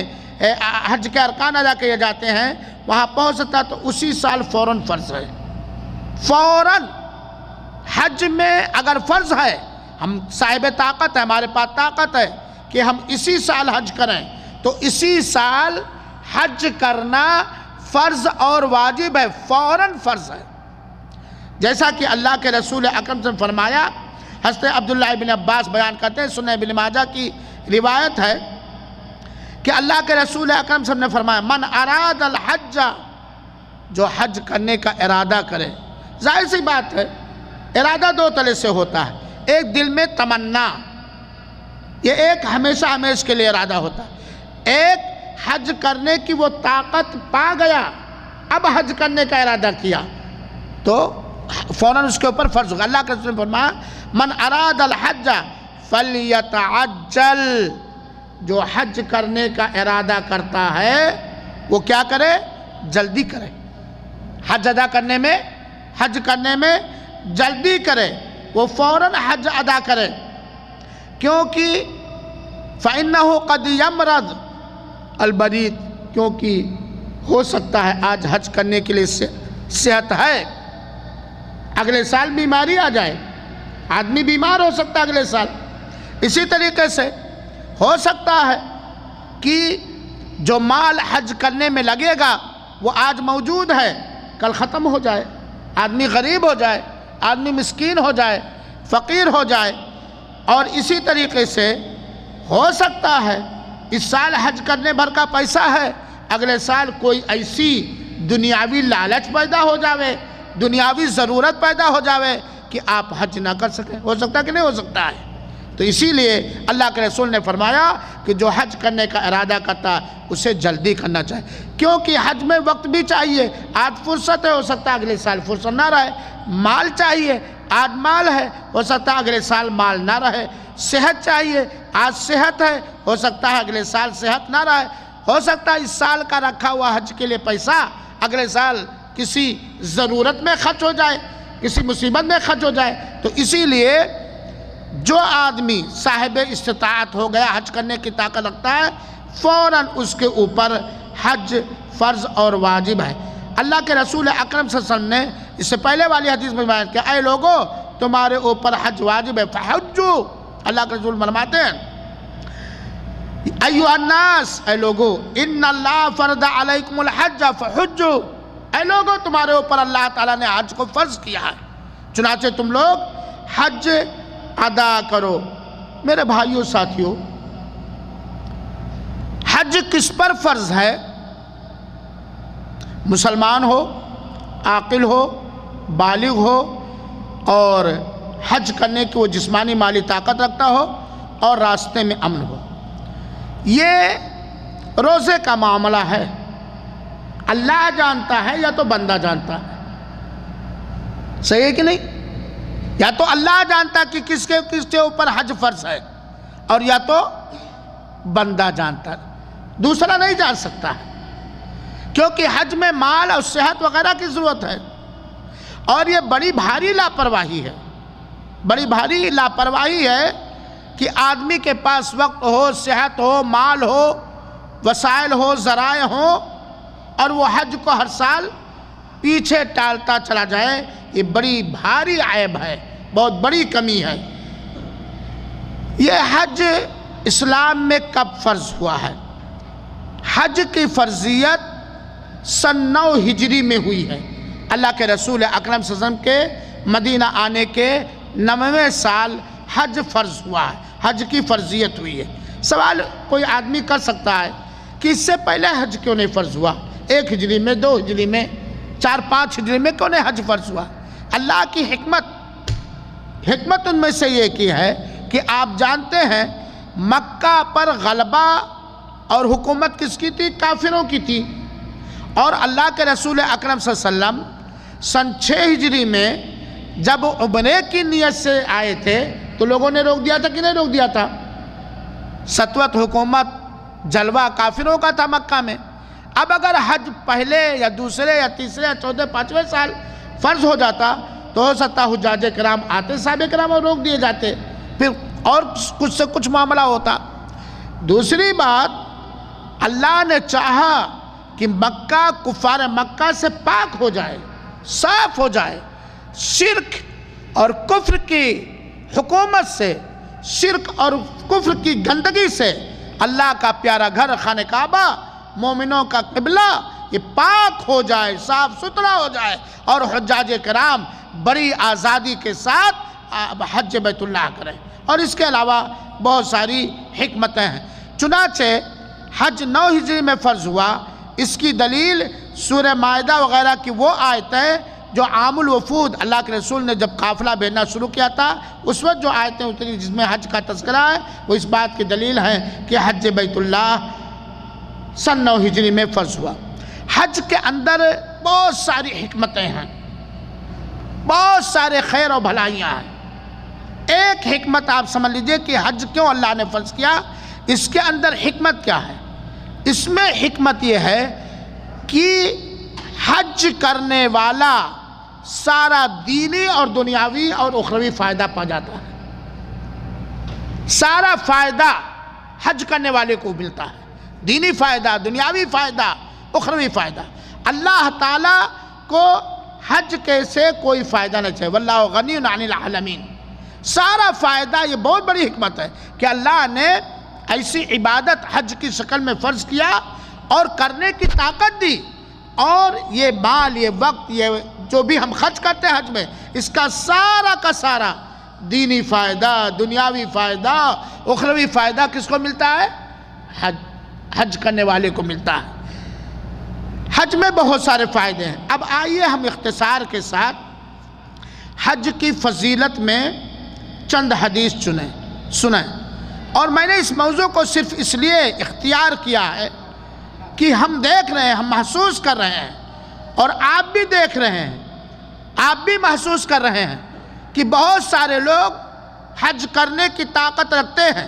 حج کے ارکان ادا کیے جاتے ہیں وہاں پہنچ سکتا تو اسی سال فوراً فرض ہے۔ فوراً حج میں اگر فرض ہے، ہم صاحب طاقت ہے، ہمارے پاس طاقت ہے کہ ہم اسی سال حج کریں، تو اسی سال حج کرنا فرض اور واجب ہے، فوراً فرض ہے۔ جیسا کہ اللہ کے رسول اکرم سے فرمایا، حضرت عبداللہ ابن عباس بیان کرتے ہیں، سنن ابن ماجہ کی روایت ہے کہ اللہ کے رسول اکرم صلی اللہ علیہ وسلم نے فرمایا من اراد الحج، جو حج کرنے کا ارادہ کرے۔ ظاہر سی بات ہے، ارادہ 2 طرح سے ہوتا ہے، ایک دل میں تمنا، یہ ایک ہمیشہ ہمیشہ کے لیے ارادہ ہوتا ہے، ایک حج کرنے کی وہ طاقت پا گیا، اب حج کرنے کا ارادہ کیا تو فوراً اس کے اوپر فرض ہوگا۔ اللہ کے رسول نے فرمایا من اراد الحج فلیتعجل، جو حج کرنے کا ارادہ کرتا ہے وہ کیا کرے؟ جلدی کرے، حج ادا کرنے میں، حج کرنے میں جلدی کرے، وہ فوراً حج ادا کرے، کیونکہ فَإِنَّهُ قَدْ يَمْرَضْ الْبَرِيدُ، کیونکہ ہو سکتا ہے آج حج کرنے کے لیے صحت ہے، اگلے سال بیماری آ جائے، آدمی بیمار ہو سکتا ہے اگلے سال۔ اسی طریقے سے ہو سکتا ہے کہ جو مال حج کرنے میں لگے گا وہ آج موجود ہے، کل ختم ہو جائے، آدمی غریب ہو جائے، آدمی مسکین ہو جائے، فقیر ہو جائے۔ اور اسی طریقے سے ہو سکتا ہے اس سال حج کرنے بھر کا پیسہ ہے، اگلے سال کوئی ایسی دنیاوی لالچ پیدا ہو جاوے، دنیاوی ضرورت پیدا ہو جاوے کہ آپ حج نہ کر سکیں۔ ہو سکتا ہے کہ نہیں ہو سکتا ہے؟ تو اسی لیے اللہ کے رسول نے فرمایا کہ جو حج کرنے کا ارادہ کرتا ہے اسے جلدی کرنا چاہیے، کیونکہ حج میں وقت بھی چاہیے، آج فرصت ہے، ہو سکتا ہے اگلے سال فرصت نہ رہے، مال چاہیے، آج مال ہے، ہو سکتا ہے اگلے سال مال نہ رہے، صحت چاہیے، آج صحت ہے، ہو سکتا ہے اگلے سال صحت نہ رہے، ہو سکتا ہے اس سال کا رکھا ہوا حج کے لیے پیسہ اگلے سال کسی ضرورت میں خرچ ہو جائے، کسی مصیبت میں خرچ ہو جائے۔ تو اسی لیے جو آدمی صاحب استطاعت ہو گیا، حج کرنے کی طاقت رکھتا ہے، فوراً اس کے اوپر حج فرض اور واجب ہے۔ اللہ کے رسول اکرم صلی اللہ علیہ وسلم نے اس سے پہلے والی حدیث میں بیان کیا، اے لوگو تمہارے اوپر حج واجب ہے، فحجو، اللہ کے رسول فرماتے ہیں ایھا الناس، اے لوگو ان اللہ فرض علیکم الحج فحجو، اے لوگو تمہارے اوپر اللہ تعالیٰ نے حج کو فرض کیا ہے، چنانچہ تم لوگ حج ادا کرو۔ میرے بھائیوں ساتھیوں، حج کس پر فرض ہے؟ مسلمان ہو، عاقل ہو، بالغ ہو اور حج کرنے کی وہ جسمانی مالی طاقت رکھتا ہو اور راستے میں امن ہو۔ یہ روزے کا معاملہ ہے، اللہ جانتا ہے یا تو بندہ جانتا ہے؟ صحیح ہے کہ نہیں؟ یا تو اللہ جانتا کہ کس کے اوپر حج فرض ہے اور یا تو بندہ جانتا ہے، دوسرا نہیں جان سکتا ہے، کیونکہ حج میں مال اور صحت وغیرہ کی ضرورت ہے، اور یہ بڑی بھاری لاپرواہی ہے، بڑی بھاری لاپرواہی ہے کہ آدمی کے پاس وقت ہو، صحت ہو، مال ہو، وسائل ہو، ذرائع ہو، اور وہ حج کو ہر سال پیچھے ٹالتا چلا جائے۔ یہ بڑی بھاری عیب ہے، بہت بڑی کمی ہے۔ یہ حج اسلام میں کب فرض ہوا ہے؟ حج کی فرضیت سن 9 ہجری میں ہوئی ہے۔ اللہ کے رسول اکرم صلی اللہ علیہ وسلم کے مدینہ آنے کے 9ویں سال حج فرض ہوا ہے، حج کی فرضیت ہوئی ہے۔ سوال کوئی آدمی کر سکتا ہے کہ اس سے پہلے حج کیوں نہیں فرض ہوا؟ 1 ہجری میں، 2 ہجری میں، 4 5 ہجری میں کیوں نہیں حج فرض ہوا؟ اللہ کی حکمت ان میں سے یہ کی ہے کہ آپ جانتے ہیں مکہ پر غلبہ اور حکومت کس کی تھی؟ کافروں کی تھی، اور اللہ کے رسول اکرم صلی اللہ علیہ وسلم سن 6 ہجری میں جب عمرے کی نیت سے آئے تھے تو لوگوں نے روک دیا تھا کہ نہیں روک دیا تھا؟ سطوت حکومت جلوہ کافروں کا تھا مکہ میں۔ اب اگر حج پہلے یا دوسرے یا تیسرے یا چوتھے 5ویں سال فرض ہو جاتا تو ہو سکتا حجاج کرام آتے، صحابہ کرام اور روک دیے جاتے، پھر اور کچھ سے کچھ معاملہ ہوتا۔ دوسری بات، اللہ نے چاہا کہ مکہ کفار مکہ سے پاک ہو جائے، صاف ہو جائے، شرک اور کفر کی حکومت سے، شرک اور کفر کی گندگی سے اللہ کا پیارا گھر خانہ کعبہ، مومنوں کا قبلہ، یہ پاک ہو جائے، صاف ستھرا ہو جائے، اور حجاج کرام بڑی آزادی کے ساتھ حج بیت اللہ کریں۔ اور اس کے علاوہ بہت ساری حکمتیں ہیں۔ چنانچہ حج 9 ہجری میں فرض ہوا۔ اس کی دلیل سورہ مائدہ وغیرہ کی وہ آیتیں جو عام الوفود، اللہ کے رسول نے جب قافلہ بھیجنا شروع کیا تھا اس وقت جو آیتیں اتری جس میں حج کا تذکرہ ہے، وہ اس بات کی دلیل ہے کہ حج بیت اللہ سن 9 ہجری میں فرض ہوا۔ حج کے اندر بہت ساری حکمتیں ہیں، بہت سارے خیر و بھلائیاں ہیں۔ ایک حکمت آپ سمجھ لیجئے کہ حج کیوں اللہ نے فرض کیا، اس کے اندر حکمت کیا ہے؟ اس میں حکمت یہ ہے کہ حج کرنے والا سارا دینی اور دنیاوی اور اخروی فائدہ پا جاتا ہے۔ سارا فائدہ حج کرنے والے کو ملتا ہے، دینی فائدہ، دنیاوی فائدہ، اخروی فائدہ۔ اللہ تعالیٰ کو حج کے سے کوئی فائدہ نہیں چاہیے، واللہ غنی عن العالمین۔ سارا فائدہ، یہ بہت بڑی حکمت ہے کہ اللہ نے ایسی عبادت حج کی شکل میں فرض کیا اور کرنے کی طاقت دی، اور یہ مال، یہ وقت، یہ جو بھی ہم خرچ کرتے ہیں حج میں، اس کا سارا دینی فائدہ، دنیاوی فائدہ، اخروی فائدہ کس کو ملتا ہے؟ حج کرنے والے کو ملتا ہے۔ حج میں بہت سارے فائدے ہیں۔ اب آئیے ہم اختصار کے ساتھ حج کی فضیلت میں چند حدیث سنیں، اور میں نے اس موضوع کو صرف اس لیے اختیار کیا ہے کہ ہم دیکھ رہے ہیں، ہم محسوس کر رہے ہیں، اور آپ بھی دیکھ رہے ہیں، آپ بھی محسوس کر رہے ہیں کہ بہت سارے لوگ حج کرنے کی طاقت رکھتے ہیں،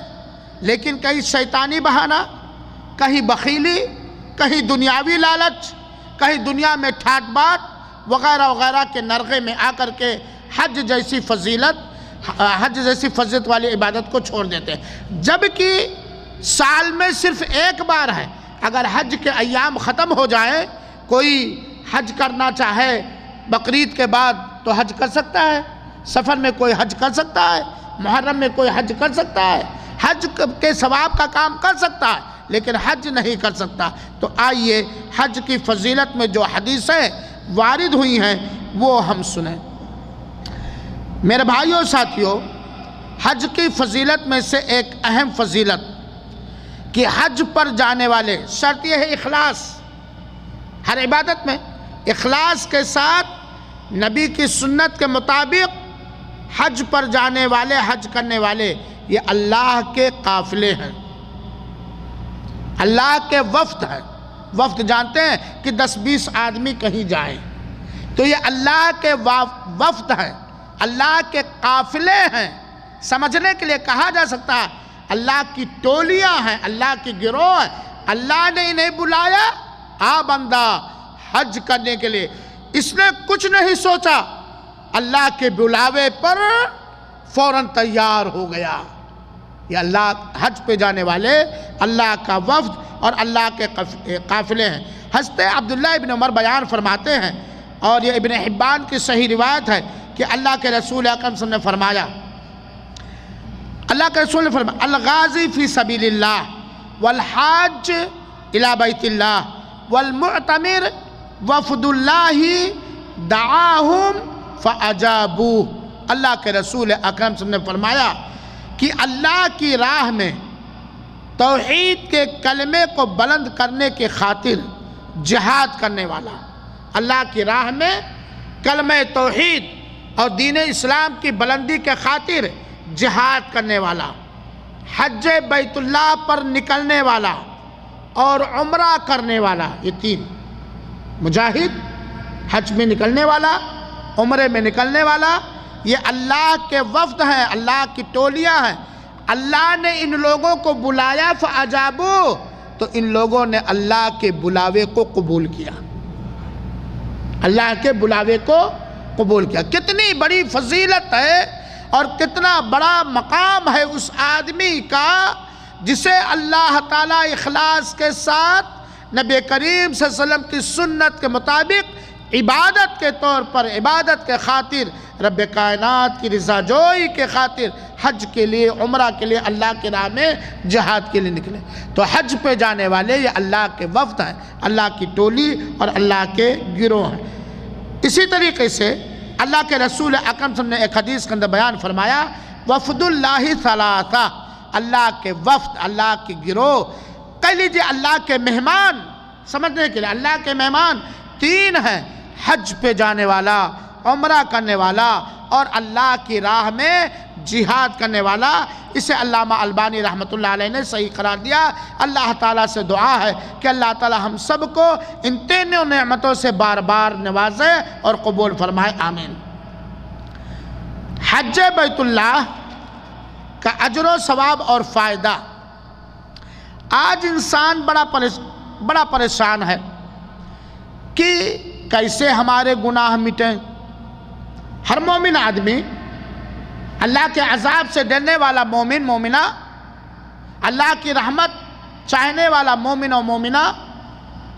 لیکن کہیں شیطانی بہانہ، کہیں بخیلی، کہیں دنیاوی لالچ، کہیں دنیا میں ٹھاٹ بات وغیرہ وغیرہ کے نرغے میں آ کر کے حج جیسی فضیلت حج جیسی فضیلت والی عبادت کو چھوڑ دیتے ہیں، جبکہ سال میں صرف ایک بار ہے۔ اگر حج کے ایام ختم ہو جائیں، کوئی حج کرنا چاہے بقرعید کے بعد تو حج کر سکتا ہے، سفر میں کوئی حج کر سکتا ہے، محرم میں کوئی حج کر سکتا ہے، حج کے ثواب کا کام کر سکتا ہے، لیکن حج نہیں کر سکتا۔ تو آئیے حج کی فضیلت میں جو حدیثیں وارد ہوئی ہیں وہ ہم سنیں۔ میرے بھائیوں ساتھیوں، حج کی فضیلت میں سے ایک اہم فضیلت کہ حج پر جانے والے، شرط یہ ہے اخلاص، ہر عبادت میں اخلاص کے ساتھ نبی کی سنت کے مطابق حج پر جانے والے، حج کرنے والے، یہ اللہ کے قافلے ہیں، اللہ کے وفد ہیں۔ وفد جانتے ہیں کہ 10-20 آدمی کہیں جائیں، تو یہ اللہ کے وفد ہیں، اللہ کے قافلے ہیں۔ سمجھنے کے لیے کہا جا سکتا ہے اللہ کی ٹولیاں ہیں، اللہ کی گروہ ہیں۔ اللہ نے انہیں بلایا، آ بندہ حج کرنے کے لیے، اس نے کچھ نہیں سوچا، اللہ کے بلاوے پر فوراً تیار ہو گیا۔ یہ اللہ حج پہ جانے والے اللہ کا وفد اور اللہ کے قافلے ہیں۔ حضرت عبداللہ ابن عمر بیان فرماتے ہیں، اور یہ ابن حبان کی صحیح روایت ہے کہ اللہ کے رسول اکرم صلی اللہ علیہ وسلم نے فرمایا، اللہ کے رسول نے فرمایا الغازی فی سبیل اللہ والحاج الی بیت اللہ والمعتمر وفد اللہ دعاہم فاجابوہ۔ اللہ کے رسول اکرم صلی اللہ علیہ وسلم نے فرمایا کہ اللہ کی راہ میں توحید کے کلمے کو بلند کرنے کی خاطر جہاد کرنے والا، اللہ کی راہ میں کلمہ توحید اور دین اسلام کی بلندی کے خاطر جہاد کرنے والا، حج بیت اللہ پر نکلنے والا اور عمرہ کرنے والا، یہ تین، مجاہد، حج میں نکلنے والا، عمرے میں نکلنے والا، یہ اللہ کے وفد ہیں، اللہ کی ٹولیاں ہیں۔ اللہ نے ان لوگوں کو بلایا فاجابو، تو ان لوگوں نے اللہ کے بلاوے کو قبول کیا، اللہ کے بلاوے کو قبول کیا۔ کتنی بڑی فضیلت ہے اور کتنا بڑا مقام ہے اس آدمی کا جسے اللہ تعالیٰ اخلاص کے ساتھ نبی کریم صلی اللہ علیہ وسلم کی سنت کے مطابق عبادت کے طور پر، عبادت کے خاطر، رب کائنات کی رضا جوئی کے خاطر حج کے لیے، عمرہ کے لیے، اللہ کی راہ میں جہاد کے لیے نکلے۔ تو حج پہ جانے والے یہ اللہ کے وفد ہیں، اللہ کی ٹولی اور اللہ کے گروہ ہیں۔ اسی طریقے سے اللہ کے رسول اکرم صلی اللہ علیہ وسلم نے ایک حدیث کے اندر بیان فرمایا وفد اللہ ثلاثہ، اللہ کے وفد، اللہ کی گروہ، کہہ لیجیے اللہ کے مہمان، سمجھنے کے لیے اللہ کے مہمان تین ہیں، حج پہ جانے والا، عمرہ کرنے والا اور اللہ کی راہ میں جہاد کرنے والا۔ اسے علامہ البانی رحمۃ اللہ علیہ نے صحیح قرار دیا۔ اللہ تعالیٰ سے دعا ہے کہ اللہ تعالیٰ ہم سب کو ان تینوں نعمتوں سے بار بار نوازے اور قبول فرمائے، آمین۔ حج بیت اللہ کا اجر و ثواب اور فائدہ۔ آج انسان بڑا پریشان ہے کہ کیسے ہمارے گناہ مٹیں۔ ہر مومن آدمی، اللہ کے عذاب سے ڈرنے والا مومن مومنہ، اللہ کی رحمت چاہنے والا مومن و مومنہ،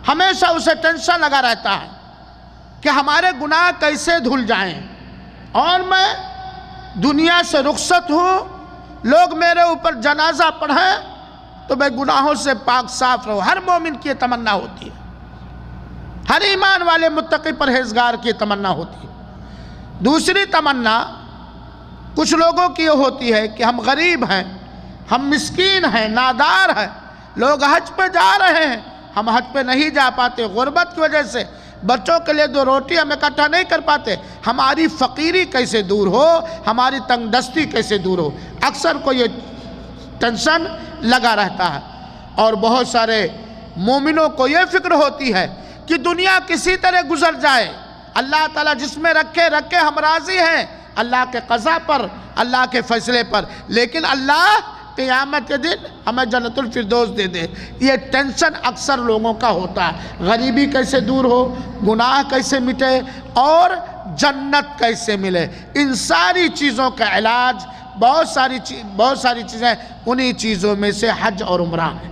ہمیشہ اسے ٹینشن لگا رہتا ہے کہ ہمارے گناہ کیسے دھل جائیں اور میں دنیا سے رخصت ہوں، لوگ میرے اوپر جنازہ پڑھیں تو میں گناہوں سے پاک صاف رہوں۔ ہر مومن کی یہ تمنا ہوتی ہے، ہر ایمان والے متقی پرہیزگار کی تمنا ہوتی ہے۔ دوسری تمنا کچھ لوگوں کی یہ ہوتی ہے کہ ہم غریب ہیں، ہم مسکین ہیں، نادار ہیں، لوگ حج پہ جا رہے ہیں، ہم حج پہ نہیں جا پاتے، غربت کی وجہ سے بچوں کے لیے 2 روٹی ہم اکٹھا نہیں کر پاتے، ہماری فقیری کیسے دور ہو، ہماری تنگ دستی کیسے دور ہو۔ اکثر کو یہ ٹینشن لگا رہتا ہے، اور بہت سارے مومنوں کو یہ فکر ہوتی ہے کہ دنیا کسی طرح گزر جائے، اللہ تعالیٰ جس میں رکھے ہم راضی ہیں، اللہ کے قضا پر، اللہ کے فیصلے پر، لیکن اللہ قیامت کے دن ہمیں جنت الفردوس دے دے۔ یہ ٹینشن اکثر لوگوں کا ہوتا ہے، غریبی کیسے دور ہو، گناہ کیسے مٹے، اور جنت کیسے ملے. ان ساری چیزوں کا علاج بہت ساری چیزیں انہی چیزوں میں سے حج اور عمرہ ہے.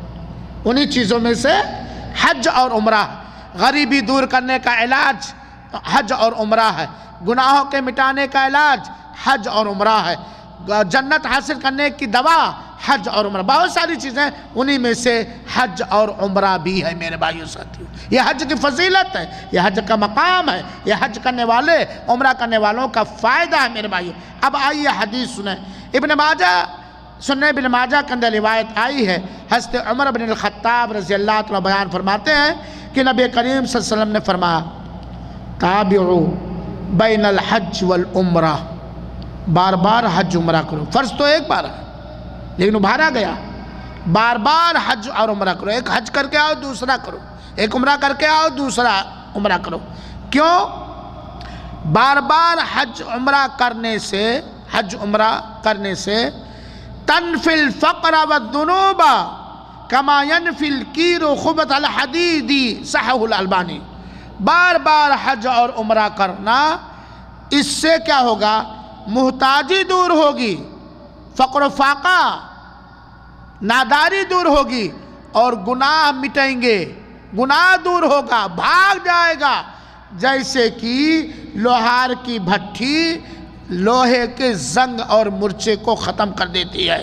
انہی چیزوں میں سے حج اور عمرہ ہے. غریبی دور کرنے کا علاج حج اور عمرہ ہے. گناہوں کے مٹانے کا علاج حج اور عمرہ ہے. جنت حاصل کرنے کی دوا حج اور عمرہ. بہت ساری چیزیں انہی میں سے حج اور عمرہ بھی ہے میرے بھائیو ساتھیو. یہ حج کی فضیلت ہے, یہ حج کا مقام ہے, یہ حج کرنے والے عمرہ کرنے والوں کا فائدہ ہے میرے بھائیو. اب آئیے حدیث سنیں. ابن ماجہ کے اندر روایت آئی ہے. حضرت عمر بن الخطاب رضی اللہ عنہ بیان فرماتے ہیں کہ نبی کریم صلی اللہ علیہ وسلم نے فرمایا تابعوا بین الحج والعمرہ, بار بار حج عمرہ کرو. فرض تو ایک بار ہے لیکن ابھارا گیا بار بار حج اور عمرہ کرو. ایک حج کر کے آؤ دوسرا کرو, ایک عمرہ کر کے آؤ دوسرا عمرہ کرو. کیوں؟ بار بار حج عمرہ کرنے سے تنفی الفقر والذنوب کما ینفی الکیر خبث الحدید, صححہ الالبانی. بار بار حج اور عمرہ کرنا, اس سے کیا ہوگا؟ محتاجی دور ہوگی, فقر و فاقہ ناداری دور ہوگی, اور گناہ مٹیں گے, گناہ دور ہوگا, بھاگ جائے گا. جیسے کہ لوہار کی بھٹی لوہے کے زنگ اور مرچے کو ختم کر دیتی ہے,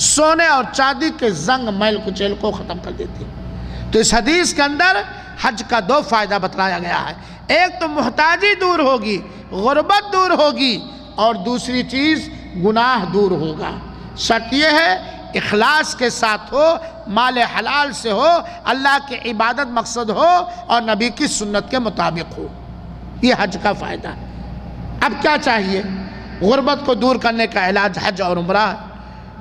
سونے اور چاندی کے زنگ میل کچیل کو ختم کر دیتی ہے. تو اس حدیث کے اندر حج کا دو فائدہ بتلایا گیا ہے. ایک تو محتاجی دور ہوگی, غربت دور ہوگی, اور دوسری چیز گناہ دور ہوگا. شرط یہ ہے اخلاص کے ساتھ ہو, مال حلال سے ہو, اللہ کی عبادت مقصد ہو, اور نبی کی سنت کے مطابق ہو. یہ حج کا فائدہ ہے. اب کیا چاہیے؟ غربت کو دور کرنے کا علاج حج اور عمرہ ہے.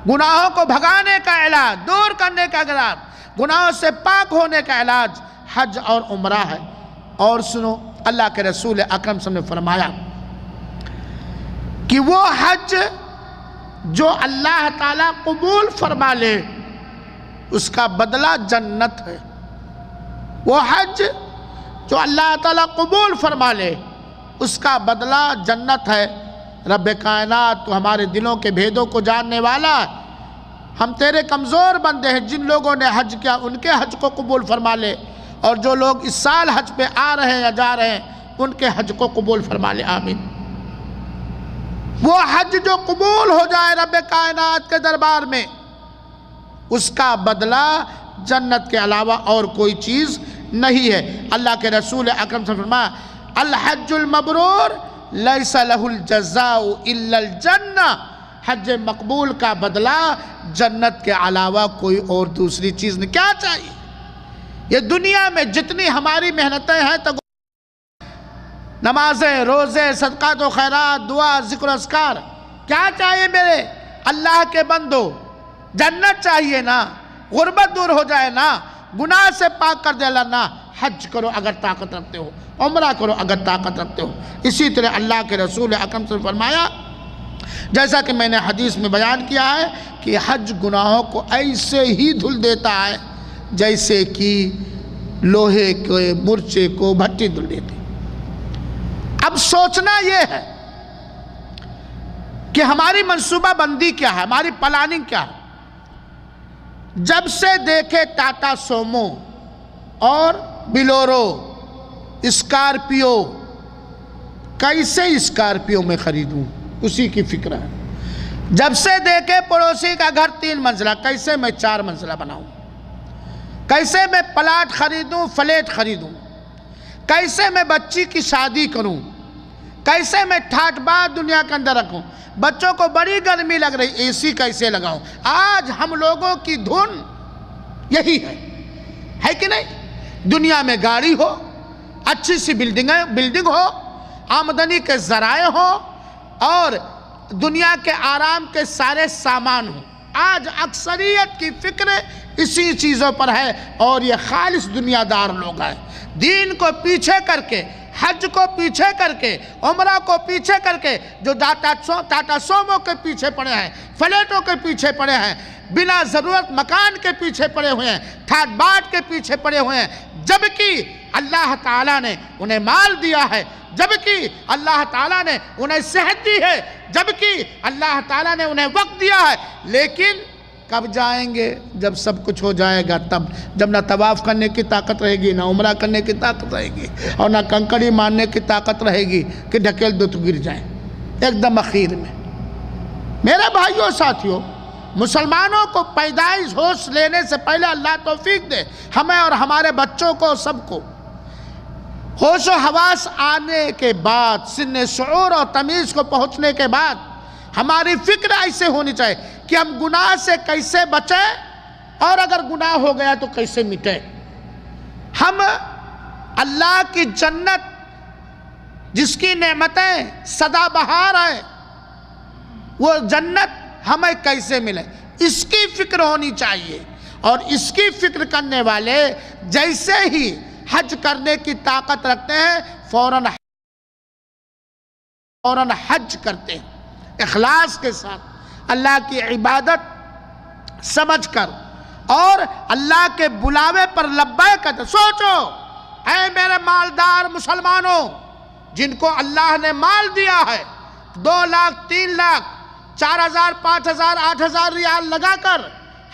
گناہوں کو بھگانے کا علاج, دور کرنے کا علاج, گناہوں سے پاک ہونے کا علاج حج اور عمرہ ہے. اور سنو, اللہ کے رسول اکرم صلی اللہ علیہ وسلم نے فرمایا کہ وہ حج جو اللہ تعالیٰ قبول فرما لے اس کا بدلہ جنت ہے. وہ حج جو اللہ تعالیٰ قبول فرما لے اس کا بدلہ جنت ہے. رب کائنات تو ہمارے دلوں کے بھیدوں کو جاننے والا ہے. ہم تیرے کمزور بندے ہیں. جن لوگوں نے حج کیا ان کے حج کو قبول فرما لے, اور جو لوگ اس سال حج پہ آ رہے ہیں یا جا رہے ہیں ان کے حج کو قبول فرما لے. آمین. وہ حج جو قبول ہو جائے رب کائنات کے دربار میں, اس کا بدلہ جنت کے علاوہ اور کوئی چیز نہیں ہے. اللہ کے رسول اکرم صلی اللہ علیہ وسلم نے فرمایا الحج المبرور لیس لہ الجزاء الا الجنہ. حج مقبول کا بدلہ جنت کے علاوہ کوئی اور دوسری چیز نہیں. کیا چاہیے؟ یہ دنیا میں جتنی ہماری محنتیں ہیں تو نمازیں, روزے, صدقات و خیرات, دعا, ذکر و اذکار, کیا چاہیے میرے اللہ کے بندو؟ جنت چاہیے نا, غربت دور ہو جائے نا, گناہ سے پاک کر دے اللہ نا. حج کرو اگر طاقت رکھتے ہو, عمرہ کرو اگر طاقت رکھتے ہو. اسی طرح اللہ کے رسول اکرم صلی اللہ علیہ وسلم نے فرمایا, جیسا کہ میں نے حدیث میں بیان کیا ہے کہ حج گناہوں کو ایسے ہی دھل دیتا ہے جیسے کہ لوہے کے مرچے کو بھٹی دھل دیتی. اب سوچنا یہ ہے کہ ہماری منصوبہ بندی کیا ہے, ہماری پلاننگ کیا ہے. جب سے دیکھے ٹاٹا سومو اور بلورو, اسکارپیو, کیسے اسکارپیو میں خریدوں اسی کی فکر ہے. جب سے دیکھے پڑوسی کا گھر 3 منزلہ, کیسے میں 4 منزلہ بناؤں, کیسے میں پلاٹ خریدوں, فلیٹ خریدوں, کیسے میں بچی کی شادی کروں, کیسے میں ٹھاٹ بات دنیا کے اندر رکھوں, بچوں کو بڑی گرمی لگ رہی اے سی کیسے لگاؤں. آج ہم لوگوں کی دھن یہی ہے کہ نہیں؟ دنیا میں گاڑی ہو, اچھی سی بلڈنگ ہو, آمدنی کے ذرائع ہو, اور دنیا کے آرام کے سارے سامان ہوں. آج اکثریت کی فکر اسی چیزوں پر ہے, اور یہ خالص دنیا دار لوگ ہیں. دین کو پیچھے کر کے, حج کو پیچھے کر کے, عمرہ کو پیچھے کر کے, جو ٹاٹا سومو کے پیچھے پڑے ہیں, فلیٹوں کے پیچھے پڑے ہیں, بنا ضرورت مکان کے پیچھے پڑے ہوئے ہیں, ٹھاٹ باٹ کے پیچھے پڑے ہوئے ہیں, جبکہ اللہ تعالیٰ نے انہیں مال دیا ہے, جبکہ اللہ تعالیٰ نے انہیں صحت دی ہے، جبکہ اللہ تعالیٰ نے انہیں وقت دیا ہے، لیکن کب جائیں گے؟ جب سب کچھ ہو جائے گا تب، جب نہ طواف کرنے کی طاقت رہے گی، نہ عمرہ کرنے کی طاقت رہے گی، اور نہ کنکڑی مارنے کی طاقت رہے گی کہ ڈھکیل دو تو گر جائیں ایک دم اخیر میں۔ میرے بھائیوں ساتھیوں، مسلمانوں کو پیدائش ہوش لینے سے پہلے اللہ توفیق دے ہمیں اور ہمارے بچوں کو، سب کو ہوش و حواس آنے کے بعد، سن شعور اور تمیز کو پہنچنے کے بعد ہماری فکر ایسے ہونی چاہیے کہ ہم گناہ سے کیسے بچیں، اور اگر گناہ ہو گیا تو کیسے مٹے۔ ہم اللہ کی جنت جس کی نعمتیں سدا بہار ہیں، وہ جنت ہمیں کیسے ملے، اس کی فکر ہونی چاہیے۔ اور اس کی فکر کرنے والے جیسے ہی حج کرنے کی طاقت رکھتے ہیں فوراً حج کرتے ہیں، اخلاص کے ساتھ اللہ کی عبادت سمجھ کر اور اللہ کے بلاوے پر لبیک کہتے۔ سوچو اے میرے مالدار مسلمانوں، جن کو اللہ نے مال دیا ہے، 2 لاکھ 3 لاکھ 4,000 5,000 8,000 ریال لگا کر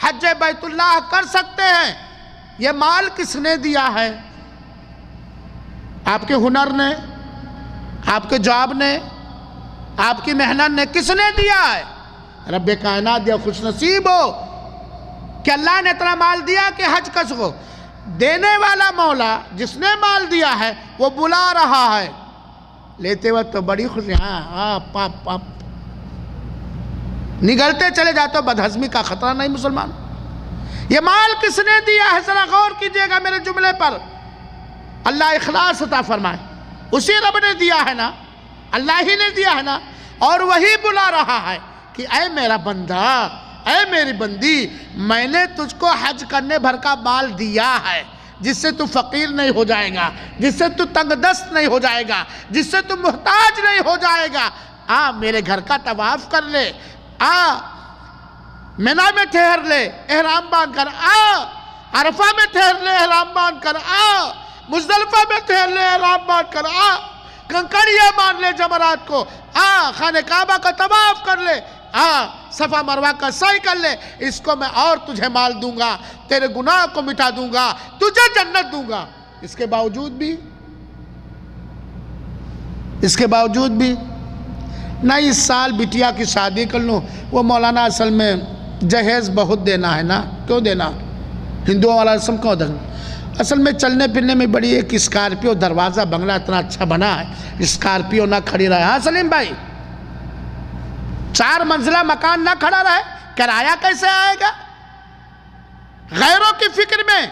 حج بیت اللہ کر سکتے ہیں، یہ مال کس نے دیا ہے؟ آپ کے ہنر نے، آپ کے جاب نے، آپ کی محنت نے، کس نے دیا ہے؟ رب کائنات دیا۔ خوش نصیب ہو کہ اللہ نے اتنا مال دیا کہ حج کر سکو۔ دینے والا مولا جس نے مال دیا ہے وہ بلا رہا ہے، لیتے وقت تو بڑی خوشی، پاپ نگلتے چلے جاتے، بدہضمی کا خطرہ نہیں مسلمان۔ یہ مال کس نے دیا ہے؟ ذرا غور کیجئے گا میرے جملے پر، اللہ اخلاص عطا فرمائے۔ اسی رب نے دیا ہے نا، اللہ ہی نے دیا ہے نا، اور وہی بلا رہا ہے کہ اے میرا بندہ، اے میری بندی، میں نے تجھ کو حج کرنے بھر کا مال دیا ہے، جس سے تو فقیر نہیں ہو جائے گا، جس سے تو تنگ دست نہیں ہو جائے گا، جس سے تو محتاج نہیں ہو جائے گا۔ میرے گھر کا طواف کر لے، منی میں ٹھہر لے احرام باندھ کر، عرفہ میں ٹھہر لے احرام باندھ کر، مزدلفہ میں ٹھہر لے احرام باندھ کر، کنکڑیاں مان لے جمرات کو، خانہ کعبہ کا طواف کر لے، صفا مروہ کا سعی کر لے، اس کو میں اور تجھے مال دوں گا، تیرے گناہ کو مٹا دوں گا، تجھے جنت دوں گا۔ اس کے باوجود بھی نہیں، اس سال بٹیا کی شادی کر لوں، وہ مولانا اصل میں جہیز بہت دینا ہے نا، کیوں دینا؟ ہندوؤں والا رسم کیوں دینا؟ اصل میں چلنے پھرنے میں بڑی ایک اسکارپیو، دروازہ بنگلہ اتنا اچھا بنا ہے، اسکارپیو نہ کھڑی رہے۔ ہاں سلیم بھائی، 4 منزلہ مکان نہ کھڑا رہے، کرایہ کیسے آئے گا؟ غیروں کی فکر میں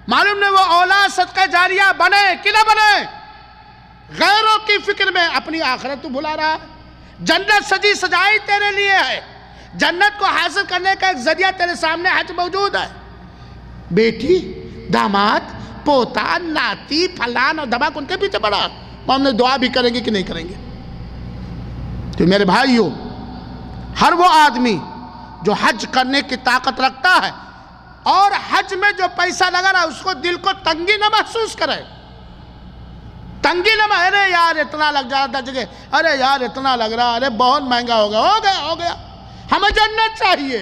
معلوم نہیں وہ اولاد صدقہ جاریہ بنے کہ نہ بنے، غیروں کی فکر میں اپنی آخرت تو بھلا رہا ہے۔ جنت سجی سجائی تیرے لیے ہے، جنت کو حاصل کرنے کا ایک ذریعہ تیرے سامنے حج موجود ہے۔ بیٹی، داماد، پوتا، ناتی، پھلان اور دھماک ان کے پیچھے پڑا، ہم نے دعا بھی کریں گے کہ نہیں کریں گے؟ تو میرے بھائیوں، ہر وہ آدمی جو حج کرنے کی طاقت رکھتا ہے اور حج میں جو پیسہ لگا رہا ہے، اس کو دل کو تنگی نہ محسوس کرے، تنگی نہ، ارے یار اتنا لگ جا رہا جگہ، ارے یار اتنا لگ رہا، ارے بہت مہنگا ہو گیا۔ ہمیں جنت چاہیے،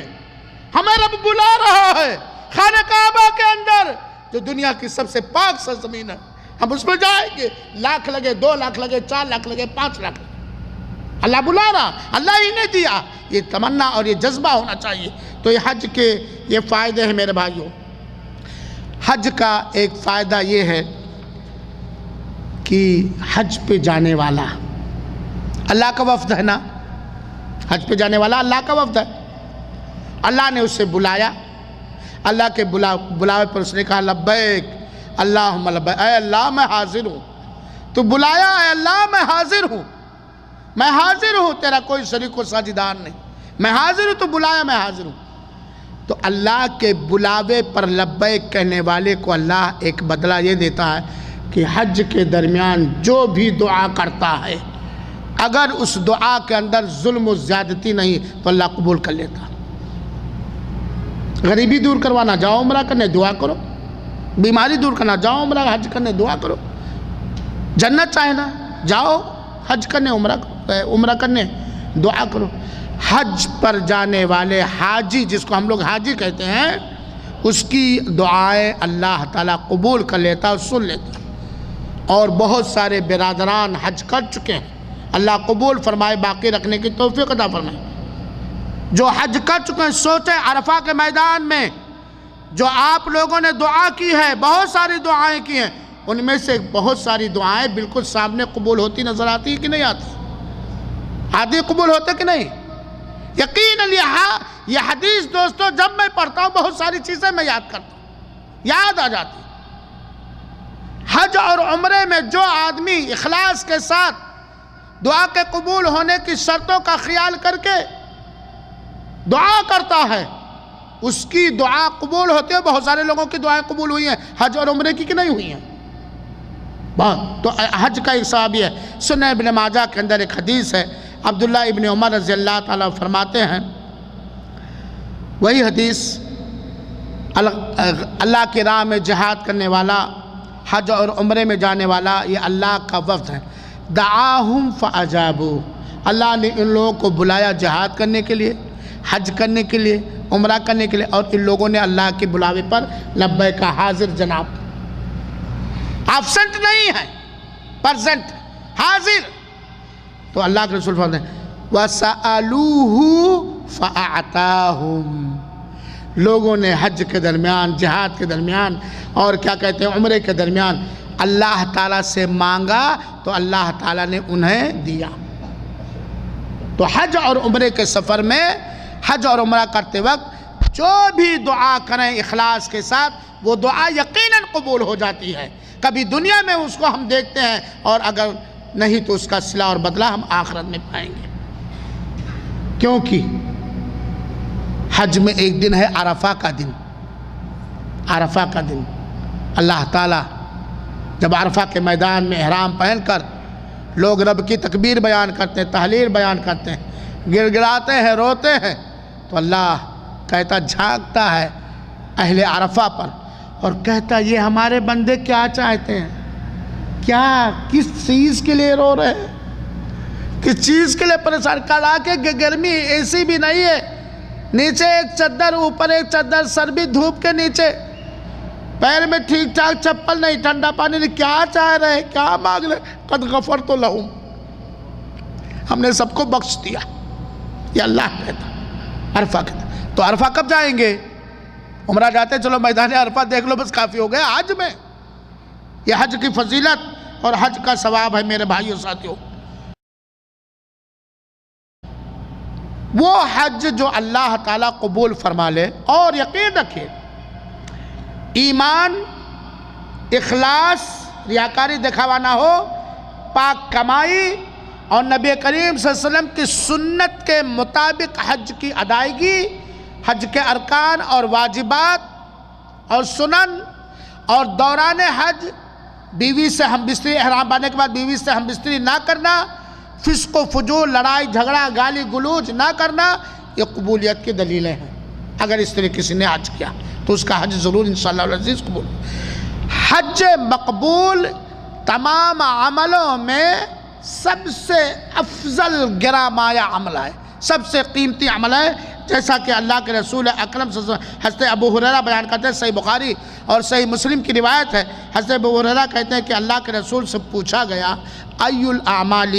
ہمیں رب بلا رہا ہے خانہ کعبہ کے اندر، جو دنیا کی سب سے پاک سرزمین ہے، ہم اس میں جائیں گے، لاکھ لگے، 2 لاکھ لگے، 4 لاکھ لگے، 5 لاکھ لگے، اللہ بلا رہا، اللہ ہی نے دیا۔ یہ تمنا اور یہ جذبہ ہونا چاہیے۔ تو یہ حج کے یہ فائدے ہیں میرے بھائیوں۔ حج کا ایک فائدہ یہ ہے کہ حج پہ جانے والا اللہ کا وفد ہے نا، حج پہ جانے والا اللہ کا وفد ہے، اللہ نے اسے بلایا، اللہ کے بلاوے پر اس نے کہا لبیک اللہم لبیک، اے اللہ میں حاضر ہوں، تو بلایا، اے اللہ میں حاضر ہوں، میں حاضر ہوں، تیرا کوئی شریک و ساجدار نہیں، میں حاضر ہوں، تو بلایا میں حاضر ہوں۔ تو اللہ کے بلاوے پر لبیک کہنے والے کو اللہ ایک بدلہ یہ دیتا ہے کہ حج کے درمیان جو بھی دعا کرتا ہے، اگر اس دعا کے اندر ظلم و زیادتی نہیں تو اللہ قبول کر لیتا۔ غریبی دور کروانا جاؤ عمرہ کرنے دعا کرو، بیماری دور کرنا جاؤ عمرہ حج کرنے دعا کرو، جنت چاہے نا، جاؤ حج کرنے، عمرہ کرنے، دعا کرو۔ حج پر جانے والے حاجی، جس کو ہم لوگ حاجی کہتے ہیں، اس کی دعائیں اللہ تعالیٰ قبول کر لیتا اور سن لیتا۔ اور بہت سارے برادران حج کر چکے ہیں، اللہ قبول فرمائے، باقی رکھنے کی توفیق عطا فرمائے۔ جو حج کر چکے ہیں سوچیں، عرفہ کے میدان میں جو آپ لوگوں نے دعا کی ہے، بہت ساری دعائیں کی ہیں، ان میں سے بہت ساری دعائیں بالکل سامنے قبول ہوتی نظر آتی کہ نہیں آتی؟ آدھی قبول ہوتے کہ نہیں؟ یقیناً یہ حدیث دوستو جب میں پڑھتا ہوں بہت ساری چیزیں میں یاد کرتا ہوں، یاد آ جاتی۔ حج اور عمرے میں جو آدمی اخلاص کے ساتھ دعا کے قبول ہونے کی شرطوں کا خیال کر کے دعا کرتا ہے، اس کی دعا قبول ہوتی ہے۔ بہت سارے لوگوں کی دعائیں قبول ہوئی ہیں حج اور عمرے کی کہ نہیں ہوئی ہیں؟ بہت۔ تو حج کا ایک ثواب یہ ہے۔ سنن ابن ماجہ کے اندر ایک حدیث ہے، عبداللہ ابن عمر رضی اللہ تعالیٰ فرماتے ہیں، وہی حدیث، اللہ کی راہ میں جہاد کرنے والا، حج اور عمرے میں جانے والا، یہ اللہ کا وفد ہے۔ دعاہم فاجابوا، اللہ نے ان لوگوں کو بلایا جہاد کرنے کے لیے، حج کرنے کے لیے، عمرہ کرنے کے لیے، اور ان لوگوں نے اللہ کے بلاوے پر لبیک حاضر جناب، ایبسنٹ نہیں ہے، پرزنٹ، حاضر۔ تو اللہ کے رسول فرماتے ہیں وَسَأَلُوهُ فَأَعْتَاهُمْ، لوگوں نے حج کے درمیان، جہاد کے درمیان اور کیا کہتے ہیں عمرے کے درمیان اللہ تعالیٰ سے مانگا تو اللہ تعالیٰ نے انہیں دیا۔ تو حج اور عمرے کے سفر میں، حج اور عمرہ کرتے وقت جو بھی دعا کریں اخلاص کے ساتھ، وہ دعا یقیناً قبول ہو جاتی ہے۔ کبھی دنیا میں اس کو ہم دیکھتے ہیں، اور اگر نہیں تو اس کا صلہ اور بدلہ ہم آخرت میں پائیں گے۔ کیونکہ حج میں ایک دن ہے عرفہ کا دن، عرفہ کا دن اللہ تعالیٰ جب عرفہ کے میدان میں احرام پہن کر لوگ رب کی تکبیر بیان کرتے ہیں، تحلیل بیان کرتے ہیں، گر گراتے ہیں، روتے ہیں، تو اللہ کہتا، جھانکتا ہے اہل عرفہ پر اور کہتا، یہ ہمارے بندے کیا چاہتے ہیں، کیا کس چیز کے لیے رو رہے ہیں، کس چیز کے لیے پریشان؟ کڑاکے کی گرمی، اے سی بھی نہیں ہے، نیچے ایک چادر، اوپر ایک چادر، سر بھی دھوپ کے نیچے، پیر میں ٹھیک ٹھاک چپل نہیں، ٹھنڈا پانی نہیں، کیا چاہ رہے ہیں، کیا مانگ رہے ہیں؟ قد غفرت لہم، ہم نے سب کو بخش دیا، یہ اللہ کہتا۔ عرفہ کہتا، تو عرفہ کب جائیں گے؟ عمرہ جاتے چلو میدان عرفہ دیکھ لو بس کافی ہو گیا۔ حج میں یہ حج کی فضیلت اور حج کا ثواب ہے میرے بھائیوں ساتھیوں۔ وہ حج جو اللہ تعالیٰ قبول فرما لے، اور یقین رکھے ایمان، اخلاص، ریاکاری دکھاوا نہ ہو، پاک کمائی اور نبی کریم صلی اللہ علیہ وسلم کی سنت کے مطابق حج کی ادائیگی، حج کے ارکان اور واجبات اور سنن، اور دوران حج بیوی سے ہم بستری، احرام باندھنے کے بعد بیوی سے ہم بستری نہ کرنا، فسق و فجور، لڑائی جھگڑا، گالی گلوچ نہ کرنا، یہ قبولیت کی دلیلیں ہیں۔ اگر اس طرح کسی نے حج کیا تو اس کا حج ضرور انشاءاللہ العزیز قبول۔ حج مقبول تمام عملوں میں سب سے افضل گرامایہ عمل ہے، سب سے قیمتی عمل ہے، جیسا کہ اللہ کے رسول اکرم صلی اللہ علیہ وسلم، حضرت ابو ہریرہ بیان کرتے ہیں، صحیح بخاری اور صحیح مسلم کی روایت ہے، حضرت ابو ہریرہ کہتے ہیں کہ اللہ کے رسول سے پوچھا گیا، ای الاعمال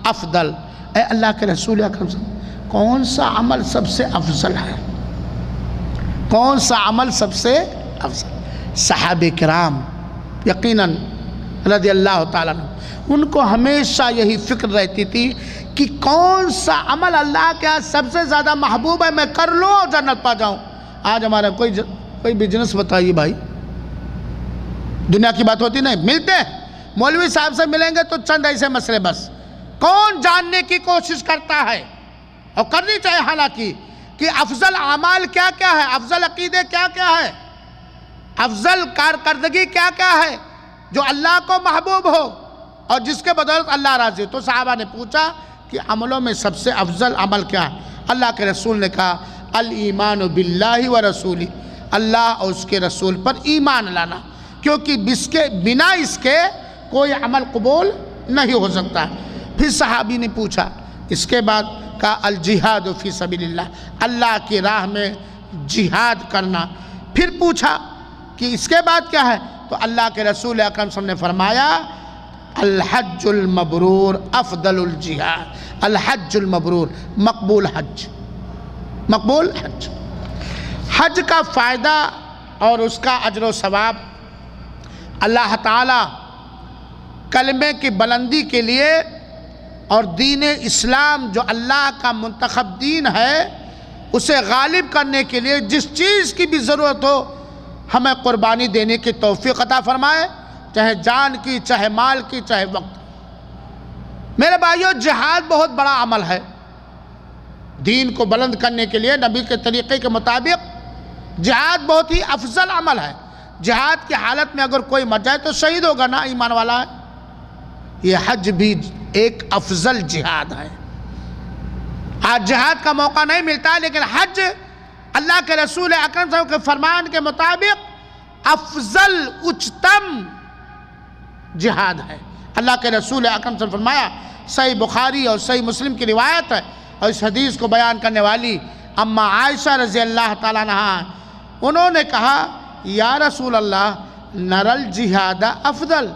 افضل، اے اللہ کے رسول اکرم صلی اللہ علیہ وسلم، کون سا عمل سب سے افضل ہے؟ کون سا عمل سب سے افضل؟ صحابہ کرام یقیناً رضی اللہ تعالیٰ عنہ، ان کو ہمیشہ یہی فکر رہتی تھی کہ کون سا عمل اللہ کے ہاں سب سے زیادہ محبوب ہے، میں کر لوں اور جنت پا جاؤں۔ آج ہمارا کوئی بزنس بتائیے بھائی، دنیا کی بات ہوتی نہیں، ملتے ہیں مولوی صاحب سے ملیں گے تو چند ایسے مسئلے، بس کون جاننے کی کوشش کرتا ہے، اور کرنی چاہیے حالانکہ، کہ افضل اعمال کیا کیا ہے، افضل عقیدے کیا کیا ہے، افضل کارکردگی کیا کیا ہے جو اللہ کو محبوب ہو اور جس کے بدولت اللہ راضی ہو۔ تو صحابہ نے پوچھا کہ عملوں میں سب سے افضل عمل کیا ہے؟ اللہ کے رسول نے کہا الایمان باللہ ورسولہ، اللہ اور اس کے رسول پر ایمان لانا، کیونکہ بنا اس کے کوئی عمل قبول نہیں ہو سکتا۔ پھر صحابی نے پوچھا اس کے بعد کہا الجہاد فی سبیل اللہ، اللہ کی راہ میں جہاد کرنا۔ پھر پوچھا کہ اس کے بعد کیا ہے؟ تو اللہ کے رسول اکرم صلی اللہ علیہ وسلم نے فرمایا الحج المبرور افضل الجہاد، الحج المبرور، مقبول حج، مقبول حج۔ حج کا فائدہ اور اس کا اجر و ثواب اللہ تعالی کلمے کی بلندی کے لیے اور دین اسلام جو اللہ کا منتخب دین ہے اسے غالب کرنے کے لیے جس چیز کی بھی ضرورت ہو ہمیں قربانی دینے کی توفیق عطا فرمائے، چاہے جان کی، چاہے مال کی، چاہے وقت۔ میرے بھائیو، جہاد بہت بڑا عمل ہے۔ دین کو بلند کرنے کے لیے نبی کے طریقے کے مطابق جہاد بہت ہی افضل عمل ہے۔ جہاد کی حالت میں اگر کوئی مر جائے تو شہید ہوگا نا، ایمان والا ہے۔ یہ حج بھی ایک افضل جہاد ہے۔ آج جہاد کا موقع نہیں ملتا، لیکن حج اللہ کے رسول اکرم صلی اللہ علیہ وسلم کے فرمان کے مطابق افضل اچتم جہاد ہے۔ اللہ کے رسول اکرم صلی اللہ علیہ وسلم نے فرمایا، صحیح بخاری اور صحیح مسلم کی روایت ہے، اور اس حدیث کو بیان کرنے والی اما عائشہ رضی اللہ تعالیٰ عنہا، انہوں نے کہا یا رسول اللہ نر الجہاد افضل،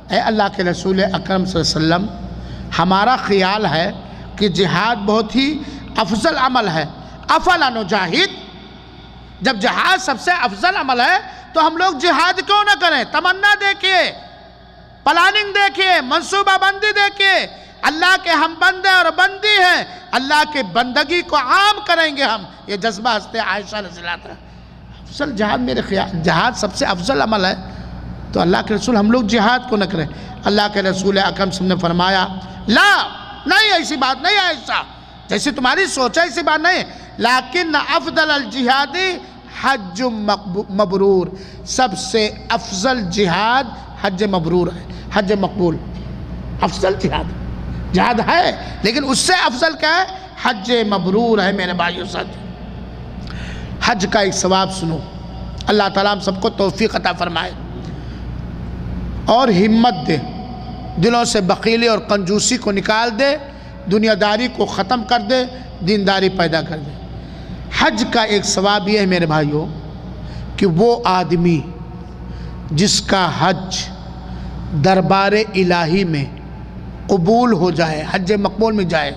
اے اللہ کے رسول اکرم صلی اللہ علیہ وسلم ہمارا خیال ہے کہ جہاد بہت ہی افضل عمل ہے، افلا نجاہد، جب جہاد سب سے افضل عمل ہے تو ہم لوگ جہاد کیوں نہ کریں؟ تمنا دیکھیے، پلاننگ دیکھیے، منصوبہ بندی دیکھیے، اللہ کے ہم بندے اور بندی ہیں، اللہ کے بندگی کو عام کریں گے ہم، یہ جذبہ ہستے عائشہ رضی اللہ عنہا۔ افضل جہاد، میرے خیال جہاد سب سے افضل عمل ہے تو اللہ کے رسول ہم لوگ جہاد کو نہ کریں۔ اللہ کے رسول اکرم صلی اللہ علیہ وسلم نے فرمایا لا، نہیں ایسی بات نہیں عائشہ، جیسی تمہاری سوچ ہے ایسی بات نہیں، لیکن افضل الجہاد حج مبرور، سب سے افضل جہاد حج مبرور ہے، حج مقبول۔ افضل جہاد ہے لیکن اس سے افضل کیا ہے؟ حج مبرور ہے۔ میرے بھائیو ساتھ حج کا ایک ثواب سنو، اللہ تعالیٰ ہم سب کو توفیق عطا فرمائے اور ہمت دے، دلوں سے بخیلی اور کنجوسی کو نکال دے، دنیا داری کو ختم کر دے، دینداری پیدا کر دے۔ حج کا ایک ثواب یہ ہے میرے بھائیو کہ وہ آدمی جس کا حج دربار الہی میں قبول ہو جائے، حج مقبول میں جائے،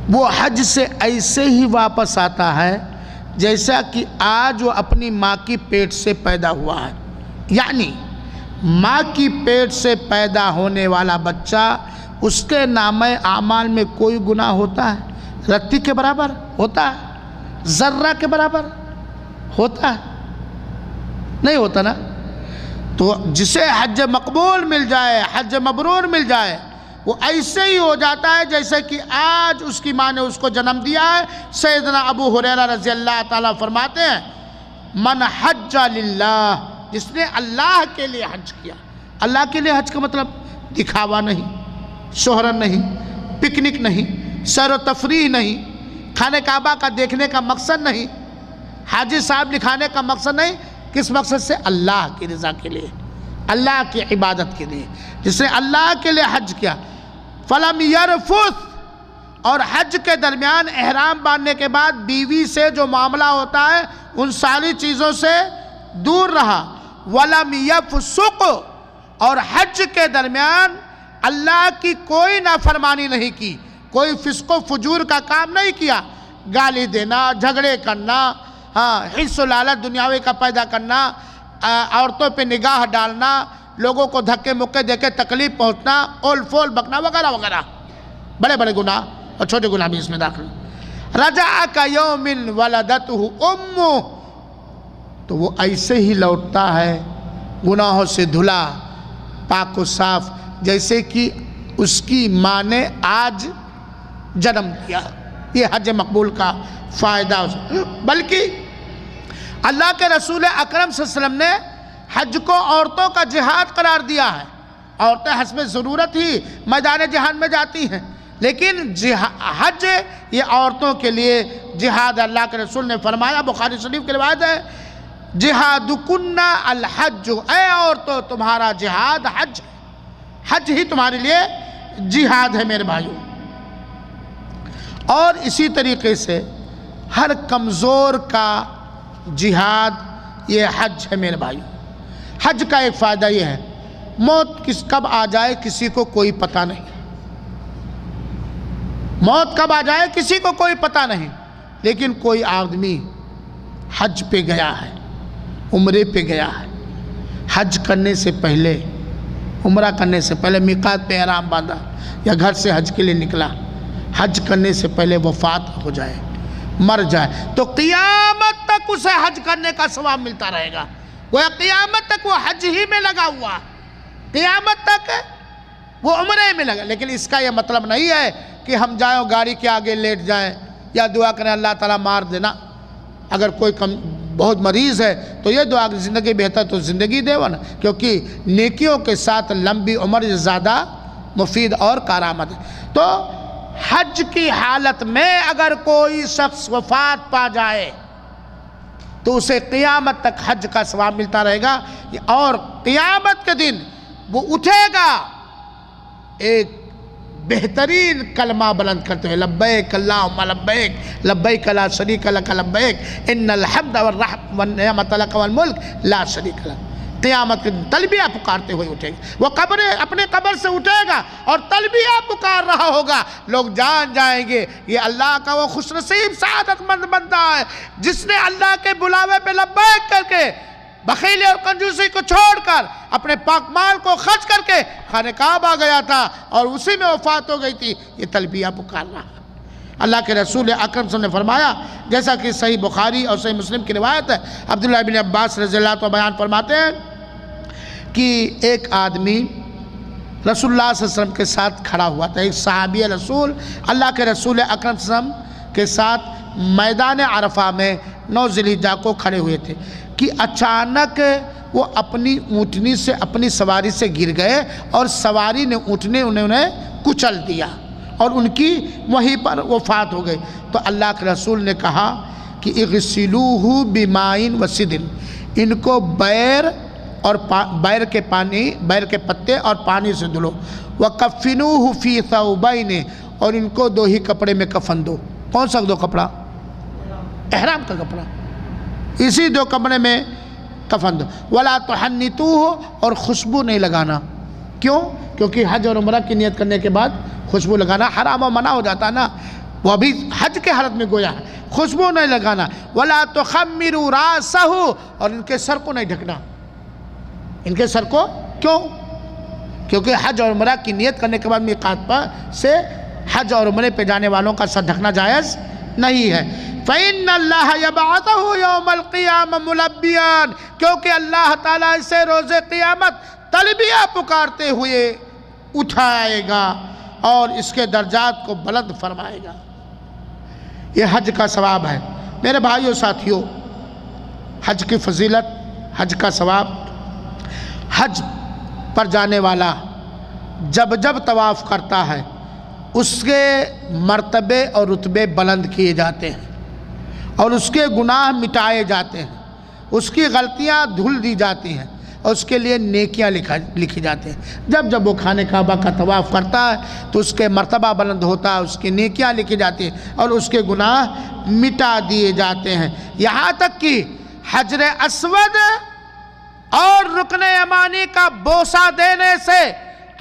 وہ حج سے ایسے ہی واپس آتا ہے جیسا کہ آج وہ اپنی ماں کی پیٹ سے پیدا ہوا ہے۔ یعنی ماں کی پیٹ سے پیدا ہونے والا بچہ، اس کے نامہ اعمال میں کوئی گناہ ہوتا ہے؟ رتی کے برابر ہوتا ہے؟ ذرہ کے برابر ہوتا ہے؟ نہیں ہوتا نا۔ تو جسے حج مقبول مل جائے، حج مبرور مل جائے، وہ ایسے ہی ہو جاتا ہے جیسے کہ آج اس کی ماں نے اس کو جنم دیا ہے۔ سیدنا ابو ہریرہ رضی اللہ تعالیٰ فرماتے ہیں من حج للہ، جس نے اللہ کے لیے حج کیا۔ اللہ کے لیے حج کا مطلب دکھاوا نہیں، شہرت نہیں، پکنک نہیں، سیر و تفریح نہیں، خانہ کعبہ کا دیکھنے کا مقصد نہیں، حاجی صاحب دکھانے کا مقصد نہیں۔ کس مقصد سے؟ اللہ کی رضا کے لیے، اللہ کی عبادت کے لیے۔ جس نے اللہ کے لیے حج کیا فلم یرفث، اور حج کے درمیان احرام باندھنے کے بعد بیوی سے جو معاملہ ہوتا ہے ان ساری چیزوں سے دور رہا، ولم یفسق، اور حج کے درمیان اللہ کی کوئی نافرمانی نہیں کی، کوئی فسق و فجور کا کام نہیں کیا، گالی دینا، جھگڑے کرنا، حرص و لالچ دنیاوی کا پیدا کرنا، عورتوں پہ نگاہ ڈالنا، لوگوں کو دھکے مکے دے کے تکلیف پہنچنا، اول فول بکنا وغیرہ وغیرہ، بڑے بڑے گناہ اور چھوٹے گناہ بھی اس میں داخل۔ رجع کیوم ولدتہ امہ، تو وہ ایسے ہی لوٹتا ہے گناہوں سے دھلا، پاک و صاف، جیسے کہ اس کی ماں نے آج جنم دیا۔ یہ حج مقبول کا فائدہ۔ بلکہ اللہ کے رسول اکرم صلی اللہ علیہ وسلم نے حج کو عورتوں کا جہاد قرار دیا ہے۔ عورتیں حسب ضرورت ہی میدان جہاد میں جاتی ہیں، لیکن حج یہ عورتوں کے لیے جہاد۔ اللہ کے رسول نے فرمایا، بخاری شریف کی روایت ہے، جہادکن الحج، اے عورتوں تمہارا جہاد حج ہے۔ حج ہی تمہارے لیے جہاد ہے میرے بھائیوں۔ اور اسی طریقے سے ہر کمزور کا جہاد یہ حج ہے میرے بھائیوں۔ حج کا ایک فائدہ یہ ہے، موت کب آ جائے کسی کو کوئی پتہ نہیں، موت کب آ جائے کسی کو کوئی پتہ نہیں، لیکن کوئی آدمی حج پہ گیا ہے، عمرے پہ گیا ہے، حج کرنے سے پہلے، عمرہ کرنے سے پہلے میقات پہ احرام باندھا یا گھر سے حج کے لیے نکلا، حج کرنے سے پہلے وفات ہو جائے، مر جائے، تو قیامت تک اسے حج کرنے کا ثواب ملتا رہے گا۔ گویا قیامت تک وہ حج ہی میں لگا ہوا، قیامت تک وہ عمرے میں لگا۔ لیکن اس کا یہ مطلب نہیں ہے کہ ہم جائیں اور گاڑی کے آگے لیٹ جائیں یا دعا کریں اللہ تعالیٰ مار دینا۔ اگر کوئی بہت مریض ہے تو یہ دعا کہ زندگی بہتر تو زندگی دے نا، کیونکہ نیکیوں کے ساتھ لمبی عمر زیادہ مفید اور کارآمد ہے۔ تو حج کی حالت میں اگر کوئی شخص وفات پا جائے تو اسے قیامت تک حج کا ثواب ملتا رہے گا، اور قیامت کے دن وہ اٹھے گا ایک بہترین کلمہ بلند کرتے ہوئے، لبیک اللہم لبیک لبیک لا شریک لک لبیک ان الحمد والنعمت لک والملک لا شریک لک۔ قیامت کے دن تلبیہ پکارتے ہوئے اٹھے گا، وہ اپنے قبر سے اٹھے گا اور تلبیہ پکار رہا ہوگا، لوگ جان جائیں گے یہ اللہ کا وہ خوش نصیب سعادت مند بندہ ہے جس نے اللہ کے بلاوے پہ لبیک کر کے بخیلی اور کنجوسی کو چھوڑ کر اپنے پاک مال کو خرچ کر کے خانہ کعبہ گیا تھا اور اسی میں وفات ہو گئی تھی، یہ تلبیہ پکار رہا۔ اللہ کے رسول اکرم صلی اللہ علیہ وسلم نے فرمایا، جیسا کہ صحیح بخاری اور صحیح مسلم کی روایت ہے، عبداللہ بن عباس رضی اللہ عنہ بیان فرماتے ہیں کہ ایک آدمی رسول اللہ صلی اللہ علیہ وسلم کے ساتھ کھڑا ہوا تھا، ایک صحابی رسول اللہ کے رسول اکرم صلی اللہ علیہ وسلم کے ساتھ میدان عرفہ میں 9 ذی الحجہ کو کھڑے ہوئے تھے کہ اچانک وہ اپنی اونٹنی سے اپنی سواری سے گر گئے اور سواری نے اونٹنی انہیں کچل دیا اور ان کی وہیں پر وفات ہو گئی۔ تو اللہ کے رسول نے کہا کہ اغسلوہ بمائن و سدر، ان کو بیر اور بیر کے پتے اور پانی سے دھلو، وَكَفِّنُوهُ فِي ثَوْبَيْنِ، اور ان کو 2 ہی کپڑے میں کفن دو۔ کون سا 2 کپڑا؟ احرام کا کپڑا، اسی 2 کپڑے میں کفن دو۔ وَلَا تُحَنِّتُوهُ، اور خوشبو نہیں لگانا۔ کیوں؟ کیونکہ حج اور عمرہ کی نیت کرنے کے بعد خوشبو لگانا حرام و منع ہو جاتا نا، وہ ابھی حج کے حالت میں گویا ہے، خوشبو نہیں لگانا۔ وَلَا تُخَمِّرُوا رَاسَهُ، اور ان کے سر کو نہیں ڈھکنا۔ ان کے سر کو کیوں؟ کیونکہ حج اور عمرہ کی نیت کرنے کے بعد میقات پر سے حج اور عمرے پہ جانے والوں کا سر ڈھکنا جائز نہیں ہے۔ فَإِنَّ اللَّهَ يَبْعَثُهُ يَوْمَ الْقِيَامَةِ مُلَبِّيًا، کیونکہ اللہ تعالیٰ اسے روز قیامت تلبیہ پکارتے ہوئے اٹھائے گا اور اس کے درجات کو بلند فرمائے گا۔ یہ حج کا ثواب ہے میرے بھائیوں ساتھیوں، حج کی فضیلت، حج کا ثواب۔ حج پر جانے والا جب جب طواف کرتا ہے اس کے مرتبے اور رتبے بلند کیے جاتے ہیں اور اس کے گناہ مٹائے جاتے ہیں، اس کی غلطیاں دھل دی جاتی ہیں اور اس کے لیے نیکیاں لکھی جاتی ہیں۔ جب جب وہ خانہ کعبہ کا طواف کرتا ہے تو اس کے مرتبہ بلند ہوتا ہے، اس کی نیکیاں لکھی جاتی ہیں اور اس کے گناہ مٹا دیے جاتے ہیں، یہاں تک کہ حجر اسود اور رکن یمانی کا بوسہ دینے سے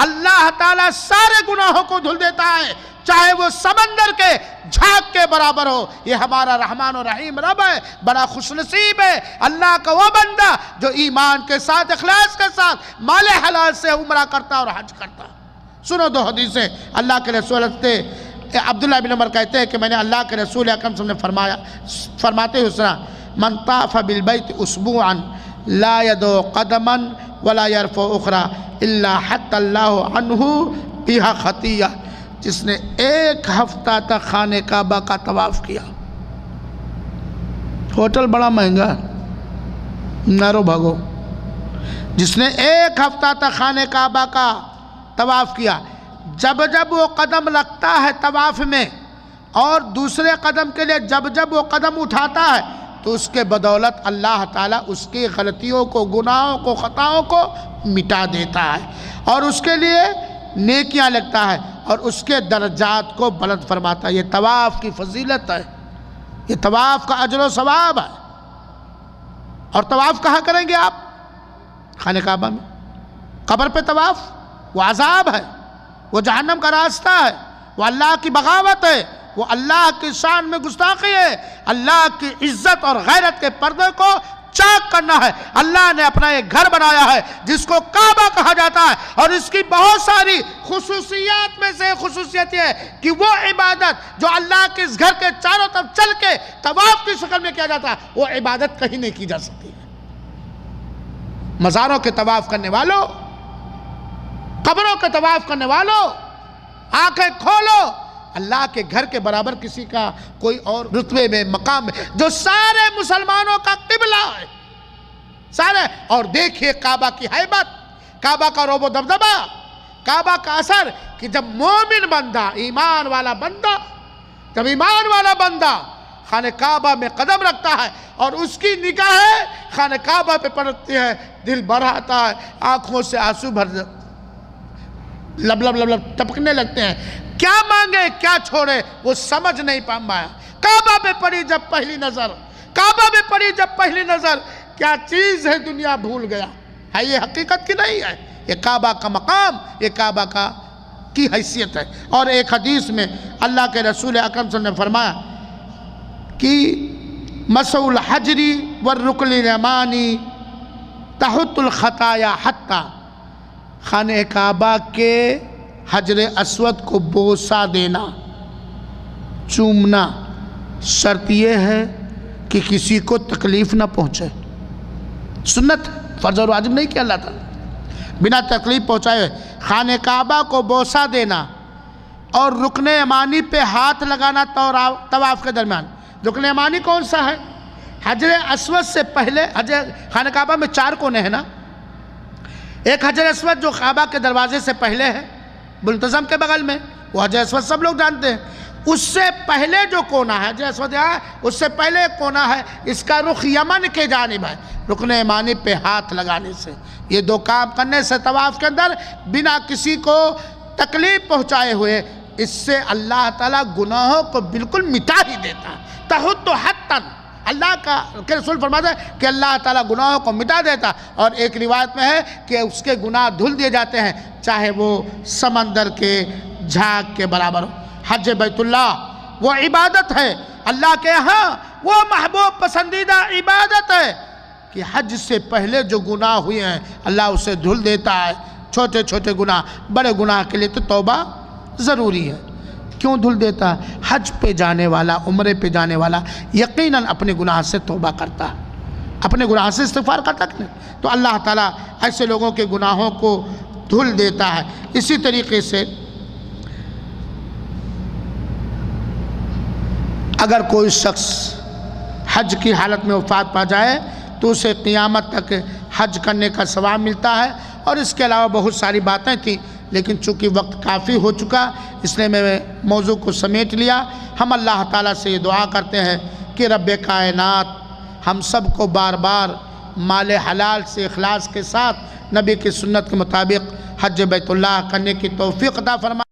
اللہ تعالیٰ سارے گناہوں کو دھل دیتا ہے، چاہے وہ سمندر کے جھاگ کے برابر ہو۔ یہ ہمارا رحمان و رحیم رب ہے، بڑا خوش نصیب ہے اللہ کا وہ بندہ جو ایمان کے ساتھ، اخلاص کے ساتھ مال حلال سے عمرہ کرتا اور حج کرتا۔ سنو 2 حدیثیں اللہ کے رسول عبداللہ بن عمر کہتے ہیں کہ میں نے اللہ کے رسول اکرم صلی اللہ علیہ وسلم فرماتے ہوئے سنا، من طاف بالبیت اسبوعا لا يدع قدما ولا يرفع اخرى الا حط اللہ عنہ بها خطیہ، جس نے 1 ہفتہ تک خانہ کعبہ کا طواف کیا، ہوٹل بڑا مہنگا نارو بھاگو، جس نے 1 ہفتہ تک خانہ کعبہ کا طواف کیا، جب جب وہ قدم رکھتا ہے طواف میں اور دوسرے قدم کے لیے جب جب وہ قدم اٹھاتا ہے تو اس کے بدولت اللہ تعالیٰ اس کی غلطیوں کو، گناہوں کو، خطاؤں کو مٹا دیتا ہے اور اس کے لیے نیکیاں لگتا ہے اور اس کے درجات کو بلند فرماتا ہے۔ یہ طواف کی فضیلت ہے، یہ طواف کا اجر و ثواب ہے۔ اور طواف کہاں کریں گے آپ؟ خانہ کعبہ میں۔ قبر پہ طواف وہ عذاب ہے، وہ جہنم کا راستہ ہے، وہ اللہ کی بغاوت ہے، وہ اللہ کی شان میں گستاخی ہے، اللہ کی عزت اور غیرت کے پردے کو چاک کرنا ہے۔ اللہ نے اپنا ایک گھر بنایا ہے جس کو کعبہ کہا جاتا ہے اور اس کی بہت ساری خصوصیات میں سے خصوصیت یہ ہے کہ وہ عبادت جو اللہ کے اس گھر کے چاروں طرف چل کے طواف کی شکل میں کیا جاتا ہے، وہ عبادت کہیں نہیں کی جا سکتی ہے۔ مزاروں کے طواف کرنے والوں، قبروں کے طواف کرنے والوں، آنکھیں کھولو، اللہ کے گھر کے برابر کسی کا کوئی اور رتبے میں، مقام میں، جو سارے مسلمانوں کا قبلہ ہے، سارے۔ اور دیکھیے کعبہ کی ہیبت، کعبہ کا رعب و دبدبہ، کعبہ کا اثر کہ جب مومن بندہ، ایمان والا بندہ، جب ایمان والا بندہ خانہ کعبہ میں قدم رکھتا ہے اور اس کی نگاہیں خانہ کعبہ پہ پڑتی ہے، دل بھر آتا ہے، آنکھوں سے آنسو بھر لب لب لب لب ٹپکنے لگتے ہیں۔ کیا مانگے کیا چھوڑے وہ سمجھ نہیں پایا۔ کعبہ پہ پڑی جب پہلی نظر، کعبہ پہ پڑی جب پہلی نظر، کیا چیز ہے دنیا بھول گیا ہے۔ یہ حقیقت کی نہیں ہے، یہ کعبہ کا مقام، یہ کعبہ کی حیثیت ہے۔ اور ایک حدیث میں اللہ کے رسول اکرم صلی اللہ علیہ وسلم نے فرمایا کہ مسح الحجر والرکن الیمانی تحط الخطایا حتی، خانہ کعبہ کے حجر اسود کو بوسہ دینا، چومنا، شرط یہ ہے کہ کسی کو تکلیف نہ پہنچے۔ سنت، فرض اور واجب نہیں کیا اللہ تعالیٰ، بنا تکلیف پہنچائے خانہ کعبہ کو بوسہ دینا اور رکن یمانی پہ ہاتھ لگانا طواف کے درمیان۔ رکن یمانی کون سا ہے؟ حجر اسود سے پہلے، خانہ کعبہ میں 4 کونے ہیں نا، ایک حجر اسود جو کعبہ کے دروازے سے پہلے ہے، ملتزم کے بغل میں، وہ حجر اسود سب لوگ جانتے ہیں۔ اس سے پہلے جو کونا ہے، حجر اسود یہاں ہے، اس سے پہلے ایک کونا ہے، اس کا رخ یمن کے جانب ہے، رکن یمانی پہ ہاتھ لگانے سے۔ یہ 2 کام کرنے سے طواف کے اندر بنا کسی کو تکلیف پہنچائے ہوئے، اس سے اللہ تعالیٰ گناہوں کو بالکل مٹا ہی دیتا ہے۔ تحط حتن، اللہ کا رسول فرماتا ہے کہ اللہ تعالیٰ گناہوں کو مٹا دیتا، اور ایک روایت میں ہے کہ اس کے گناہ دھل دیے جاتے ہیں، چاہے وہ سمندر کے جھاگ کے برابر ہو۔ حج بیت اللہ وہ عبادت ہے، اللہ کے ہاں وہ محبوب پسندیدہ عبادت ہے کہ حج سے پہلے جو گناہ ہوئے ہیں اللہ اسے دھل دیتا ہے۔ چھوٹے چھوٹے گناہ، بڑے گناہ کے لیے تو توبہ ضروری ہے۔ کیوں دھل دیتا ہے؟ حج پہ جانے والا، عمرے پہ جانے والا یقیناً اپنے گناہ سے توبہ کرتا ہے، اپنے گناہ سے استغفار کرتا ہے، تو اللہ تعالیٰ ایسے لوگوں کے گناہوں کو دھل دیتا ہے۔ اسی طریقے سے اگر کوئی شخص حج کی حالت میں وفات پا جائے تو اسے قیامت تک حج کرنے کا ثواب ملتا ہے۔ اور اس کے علاوہ بہت ساری باتیں تھیں، لیکن چونکہ وقت کافی ہو چکا اس لیے میں موضوع کو سمیٹ لیا۔ ہم اللہ تعالیٰ سے یہ دعا کرتے ہیں کہ رب کائنات ہم سب کو بار بار مال حلال سے اخلاص کے ساتھ نبی کی سنت کے مطابق حج بیت اللہ کرنے کی توفیق عطا فرمائے۔